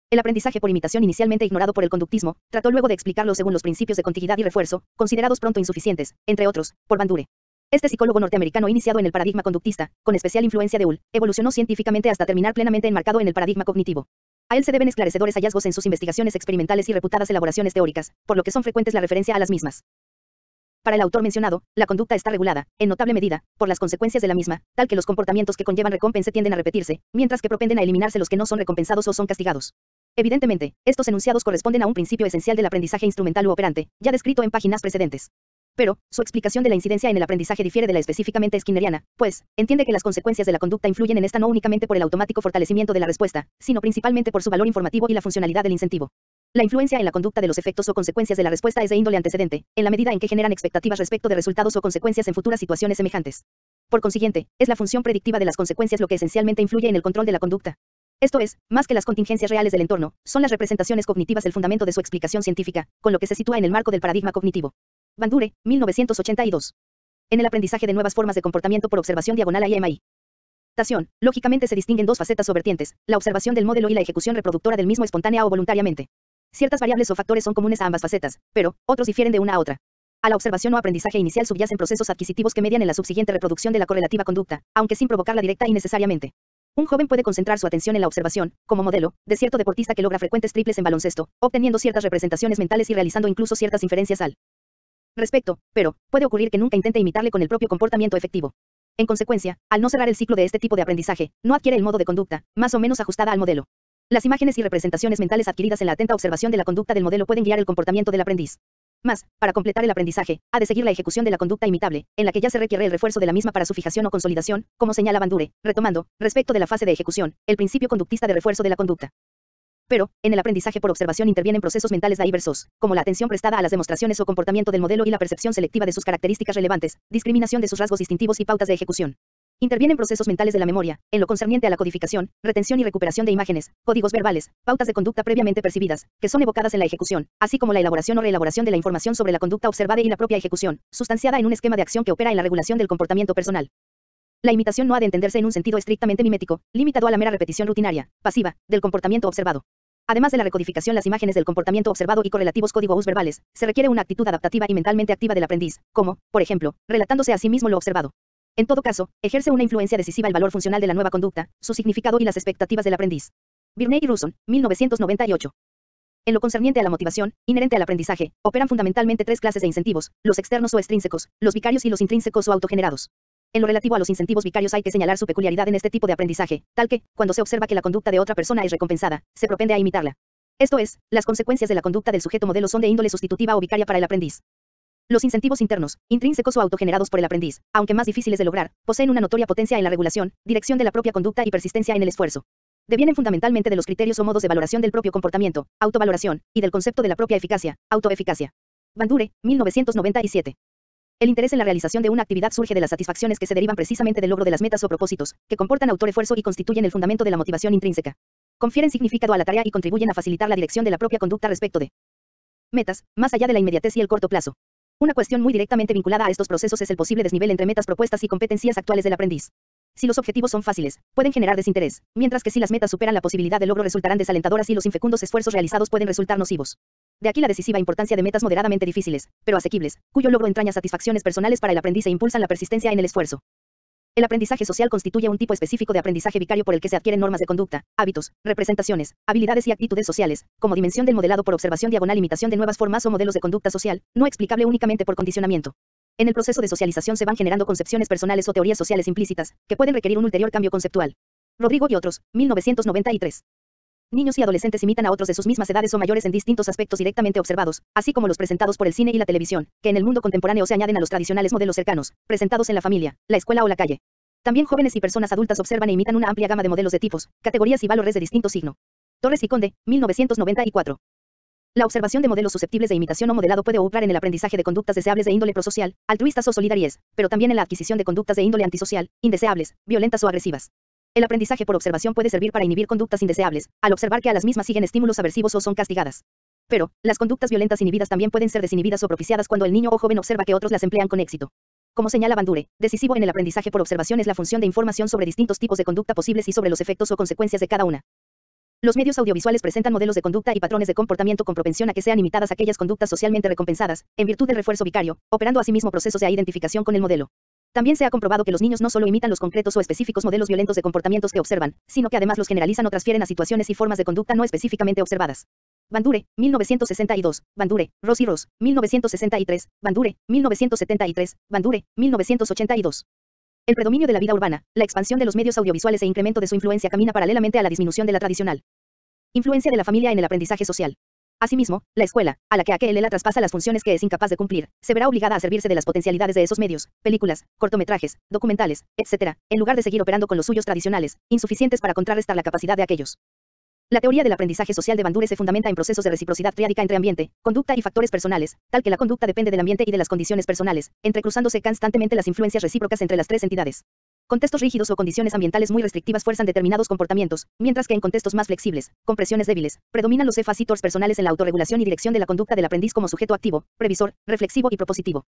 El aprendizaje por imitación, inicialmente ignorado por el conductismo, trató luego de explicarlo según los principios de contiguidad y refuerzo, considerados pronto insuficientes, entre otros, por Bandure. Este psicólogo norteamericano, iniciado en el paradigma conductista, con especial influencia de Hull, evolucionó científicamente hasta terminar plenamente enmarcado en el paradigma cognitivo. A él se deben esclarecedores hallazgos en sus investigaciones experimentales y reputadas elaboraciones teóricas, por lo que son frecuentes la referencia a las mismas. Para el autor mencionado, la conducta está regulada, en notable medida, por las consecuencias de la misma, tal que los comportamientos que conllevan recompensa tienden a repetirse, mientras que propenden a eliminarse los que no son recompensados o son castigados. Evidentemente, estos enunciados corresponden a un principio esencial del aprendizaje instrumental u operante, ya descrito en páginas precedentes. Pero, su explicación de la incidencia en el aprendizaje difiere de la específicamente skinneriana, pues, entiende que las consecuencias de la conducta influyen en esta no únicamente por el automático fortalecimiento de la respuesta, sino principalmente por su valor informativo y la funcionalidad del incentivo. La influencia en la conducta de los efectos o consecuencias de la respuesta es de índole antecedente, en la medida en que generan expectativas respecto de resultados o consecuencias en futuras situaciones semejantes. Por consiguiente, es la función predictiva de las consecuencias lo que esencialmente influye en el control de la conducta. Esto es, más que las contingencias reales del entorno, son las representaciones cognitivas el fundamento de su explicación científica, con lo que se sitúa en el marco del paradigma cognitivo. Bandure, 1982. En el aprendizaje de nuevas formas de comportamiento por observación diagonal a IMI. Lógicamente se distinguen dos facetas o vertientes, la observación del modelo y la ejecución reproductora del mismo espontánea o voluntariamente. Ciertas variables o factores son comunes a ambas facetas, pero, otros difieren de una a otra. A la observación o aprendizaje inicial subyacen procesos adquisitivos que median en la subsiguiente reproducción de la correlativa conducta, aunque sin provocarla directa y necesariamente. Un joven puede concentrar su atención en la observación, como modelo, de cierto deportista que logra frecuentes triples en baloncesto, obteniendo ciertas representaciones mentales y realizando incluso ciertas inferencias al respecto, pero, puede ocurrir que nunca intente imitarle con el propio comportamiento efectivo. En consecuencia, al no cerrar el ciclo de este tipo de aprendizaje, no adquiere el modo de conducta, más o menos ajustada al modelo. Las imágenes y representaciones mentales adquiridas en la atenta observación de la conducta del modelo pueden guiar el comportamiento del aprendiz. Más, para completar el aprendizaje, ha de seguir la ejecución de la conducta imitable, en la que ya se requiere el refuerzo de la misma para su fijación o consolidación, como señala Bandure, retomando, respecto de la fase de ejecución, el principio conductista de refuerzo de la conducta. Pero, en el aprendizaje por observación intervienen procesos mentales diversos, como la atención prestada a las demostraciones o comportamiento del modelo y la percepción selectiva de sus características relevantes, discriminación de sus rasgos distintivos y pautas de ejecución. Intervienen procesos mentales de la memoria, en lo concerniente a la codificación, retención y recuperación de imágenes, códigos verbales, pautas de conducta previamente percibidas, que son evocadas en la ejecución, así como la elaboración o reelaboración de la información sobre la conducta observada y la propia ejecución, sustanciada en un esquema de acción que opera en la regulación del comportamiento personal. La imitación no ha de entenderse en un sentido estrictamente mimético, limitado a la mera repetición rutinaria, pasiva, del comportamiento observado. Además de la recodificación las imágenes del comportamiento observado y correlativos códigos verbales, se requiere una actitud adaptativa y mentalmente activa del aprendiz, como, por ejemplo, relatándose a sí mismo lo observado. En todo caso, ejerce una influencia decisiva el valor funcional de la nueva conducta, su significado y las expectativas del aprendiz. Birney y Russo, 1998. En lo concerniente a la motivación, inherente al aprendizaje, operan fundamentalmente tres clases de incentivos, los externos o extrínsecos, los vicarios y los intrínsecos o autogenerados. En lo relativo a los incentivos vicarios hay que señalar su peculiaridad en este tipo de aprendizaje, tal que, cuando se observa que la conducta de otra persona es recompensada, se propende a imitarla. Esto es, las consecuencias de la conducta del sujeto modelo son de índole sustitutiva o vicaria para el aprendiz. Los incentivos internos, intrínsecos o autogenerados por el aprendiz, aunque más difíciles de lograr, poseen una notoria potencia en la regulación, dirección de la propia conducta y persistencia en el esfuerzo. Devienen fundamentalmente de los criterios o modos de valoración del propio comportamiento, autovaloración, y del concepto de la propia eficacia, autoeficacia. Bandure, 1997. El interés en la realización de una actividad surge de las satisfacciones que se derivan precisamente del logro de las metas o propósitos, que comportan autoesfuerzo y constituyen el fundamento de la motivación intrínseca. Confieren significado a la tarea y contribuyen a facilitar la dirección de la propia conducta respecto de metas, más allá de la inmediatez y el corto plazo. Una cuestión muy directamente vinculada a estos procesos es el posible desnivel entre metas propuestas y competencias actuales del aprendiz. Si los objetivos son fáciles, pueden generar desinterés, mientras que si las metas superan la posibilidad de logro resultarán desalentadoras y los infecundos esfuerzos realizados pueden resultar nocivos. De aquí la decisiva importancia de metas moderadamente difíciles, pero asequibles, cuyo logro entraña satisfacciones personales para el aprendiz e impulsan la persistencia en el esfuerzo. El aprendizaje social constituye un tipo específico de aprendizaje vicario por el que se adquieren normas de conducta, hábitos, representaciones, habilidades y actitudes sociales, como dimensión del modelado por observación diagonal imitación de nuevas formas o modelos de conducta social, no explicable únicamente por condicionamiento. En el proceso de socialización se van generando concepciones personales o teorías sociales implícitas, que pueden requerir un ulterior cambio conceptual. Rodrigo y otros, 1993. Niños y adolescentes imitan a otros de sus mismas edades o mayores en distintos aspectos directamente observados, así como los presentados por el cine y la televisión, que en el mundo contemporáneo se añaden a los tradicionales modelos cercanos, presentados en la familia, la escuela o la calle. También jóvenes y personas adultas observan e imitan una amplia gama de modelos de tipos, categorías y valores de distinto signo. Torres y Conde, 1994. La observación de modelos susceptibles de imitación o modelado puede operar en el aprendizaje de conductas deseables de índole prosocial, altruistas o solidarias, pero también en la adquisición de conductas de índole antisocial, indeseables, violentas o agresivas. El aprendizaje por observación puede servir para inhibir conductas indeseables, al observar que a las mismas siguen estímulos aversivos o son castigadas. Pero, las conductas violentas inhibidas también pueden ser desinhibidas o propiciadas cuando el niño o joven observa que otros las emplean con éxito. como señala Bandure, decisivo en el aprendizaje por observación es la función de información sobre distintos tipos de conducta posibles y sobre los efectos o consecuencias de cada una. Los medios audiovisuales presentan modelos de conducta y patrones de comportamiento con propensión a que sean imitadas aquellas conductas socialmente recompensadas, en virtud del refuerzo vicario, operando asimismo procesos de identificación con el modelo. También se ha comprobado que los niños no solo imitan los concretos o específicos modelos violentos de comportamientos que observan, sino que además los generalizan o transfieren a situaciones y formas de conducta no específicamente observadas. Bandure, 1962, Bandure, Ross y Ross, 1963, Bandure, 1973, Bandure, 1982. El predominio de la vida urbana, la expansión de los medios audiovisuales e incremento de su influencia camina paralelamente a la disminución de la tradicional. Influencia de la familia en el aprendizaje social. Asimismo, la escuela, a la que aquel traspasa las funciones que es incapaz de cumplir, se verá obligada a servirse de las potencialidades de esos medios, películas, cortometrajes, documentales, etc., en lugar de seguir operando con los suyos tradicionales, insuficientes para contrarrestar la capacidad de aquellos. La teoría del aprendizaje social de Bandure se fundamenta en procesos de reciprocidad triádica entre ambiente, conducta y factores personales, tal que la conducta depende del ambiente y de las condiciones personales, entrecruzándose constantemente las influencias recíprocas entre las tres entidades. Contextos rígidos o condiciones ambientales muy restrictivas fuerzan determinados comportamientos, mientras que en contextos más flexibles, con presiones débiles, predominan los factores personales en la autorregulación y dirección de la conducta del aprendiz como sujeto activo, previsor, reflexivo y propositivo.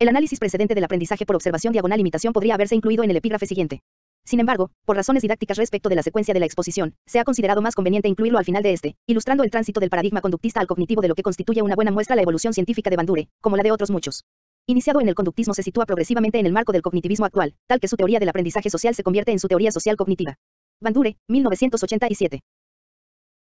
El análisis precedente del aprendizaje por observación diagonal imitación podría haberse incluido en el epígrafe siguiente. Sin embargo, por razones didácticas respecto de la secuencia de la exposición, se ha considerado más conveniente incluirlo al final de este, ilustrando el tránsito del paradigma conductista al cognitivo, de lo que constituye una buena muestra la evolución científica de Bandure, como la de otros muchos. Iniciado en el conductismo, se sitúa progresivamente en el marco del cognitivismo actual, tal que su teoría del aprendizaje social se convierte en su teoría social cognitiva. Bandure, 1987.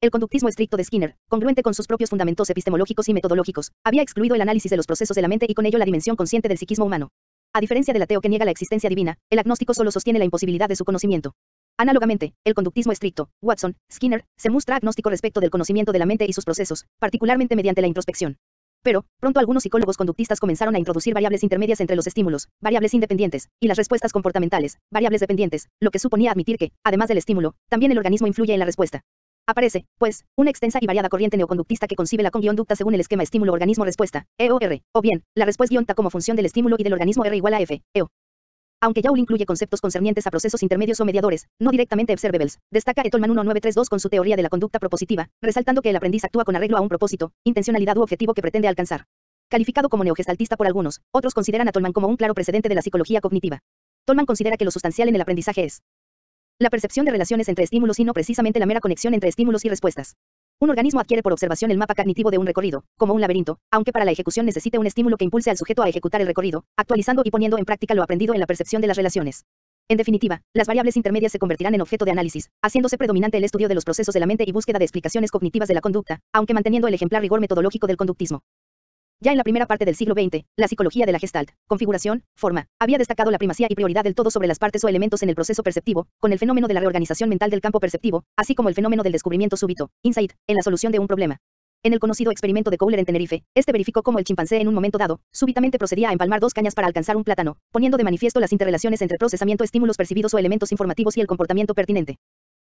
El conductismo estricto de Skinner, congruente con sus propios fundamentos epistemológicos y metodológicos, había excluido el análisis de los procesos de la mente y con ello la dimensión consciente del psiquismo humano. A diferencia del ateo que niega la existencia divina, el agnóstico solo sostiene la imposibilidad de su conocimiento. Análogamente, el conductismo estricto, Watson, Skinner, se muestra agnóstico respecto del conocimiento de la mente y sus procesos, particularmente mediante la introspección. Pero, pronto algunos psicólogos conductistas comenzaron a introducir variables intermedias entre los estímulos, variables independientes, y las respuestas comportamentales, variables dependientes, lo que suponía admitir que, además del estímulo, también el organismo influye en la respuesta. Aparece, pues, una extensa y variada corriente neoconductista que concibe la conducta según el esquema estímulo-organismo-respuesta, EOR, o bien, la respuesta como función del estímulo y del organismo R igual a F, EO. Aunque Joule incluye conceptos concernientes a procesos intermedios o mediadores, no directamente observables, destaca Ettleman 1932 con su teoría de la conducta propositiva, resaltando que el aprendiz actúa con arreglo a un propósito, intencionalidad u objetivo que pretende alcanzar. Calificado como neogestaltista por algunos, otros consideran a Tolman como un claro precedente de la psicología cognitiva. Tolman considera que lo sustancial en el aprendizaje es la percepción de relaciones entre estímulos y no precisamente la mera conexión entre estímulos y respuestas. Un organismo adquiere por observación el mapa cognitivo de un recorrido, como un laberinto, aunque para la ejecución necesite un estímulo que impulse al sujeto a ejecutar el recorrido, actualizando y poniendo en práctica lo aprendido en la percepción de las relaciones. En definitiva, las variables intermedias se convertirán en objeto de análisis, haciéndose predominante el estudio de los procesos de la mente y búsqueda de explicaciones cognitivas de la conducta, aunque manteniendo el ejemplar rigor metodológico del conductismo. Ya en la primera parte del siglo XX, la psicología de la Gestalt, configuración, forma, había destacado la primacía y prioridad del todo sobre las partes o elementos en el proceso perceptivo, con el fenómeno de la reorganización mental del campo perceptivo, así como el fenómeno del descubrimiento súbito, insight, en la solución de un problema. En el conocido experimento de Kohler en Tenerife, este verificó cómo el chimpancé en un momento dado, súbitamente procedía a empalmar dos cañas para alcanzar un plátano, poniendo de manifiesto las interrelaciones entre procesamiento, estímulos percibidos o elementos informativos y el comportamiento pertinente.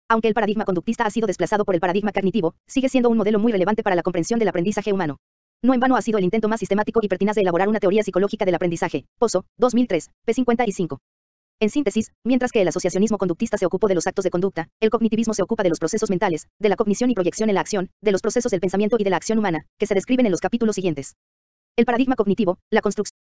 Aunque el paradigma conductista ha sido desplazado por el paradigma cognitivo, sigue siendo un modelo muy relevante para la comprensión del aprendizaje humano. No en vano ha sido el intento más sistemático y pertinaz de elaborar una teoría psicológica del aprendizaje. Pozo, 2003, p. 55. En síntesis, mientras que el asociacionismo conductista se ocupó de los actos de conducta, el cognitivismo se ocupa de los procesos mentales, de la cognición y proyección en la acción, de los procesos del pensamiento y de la acción humana, que se describen en los capítulos siguientes. El paradigma cognitivo, la construcción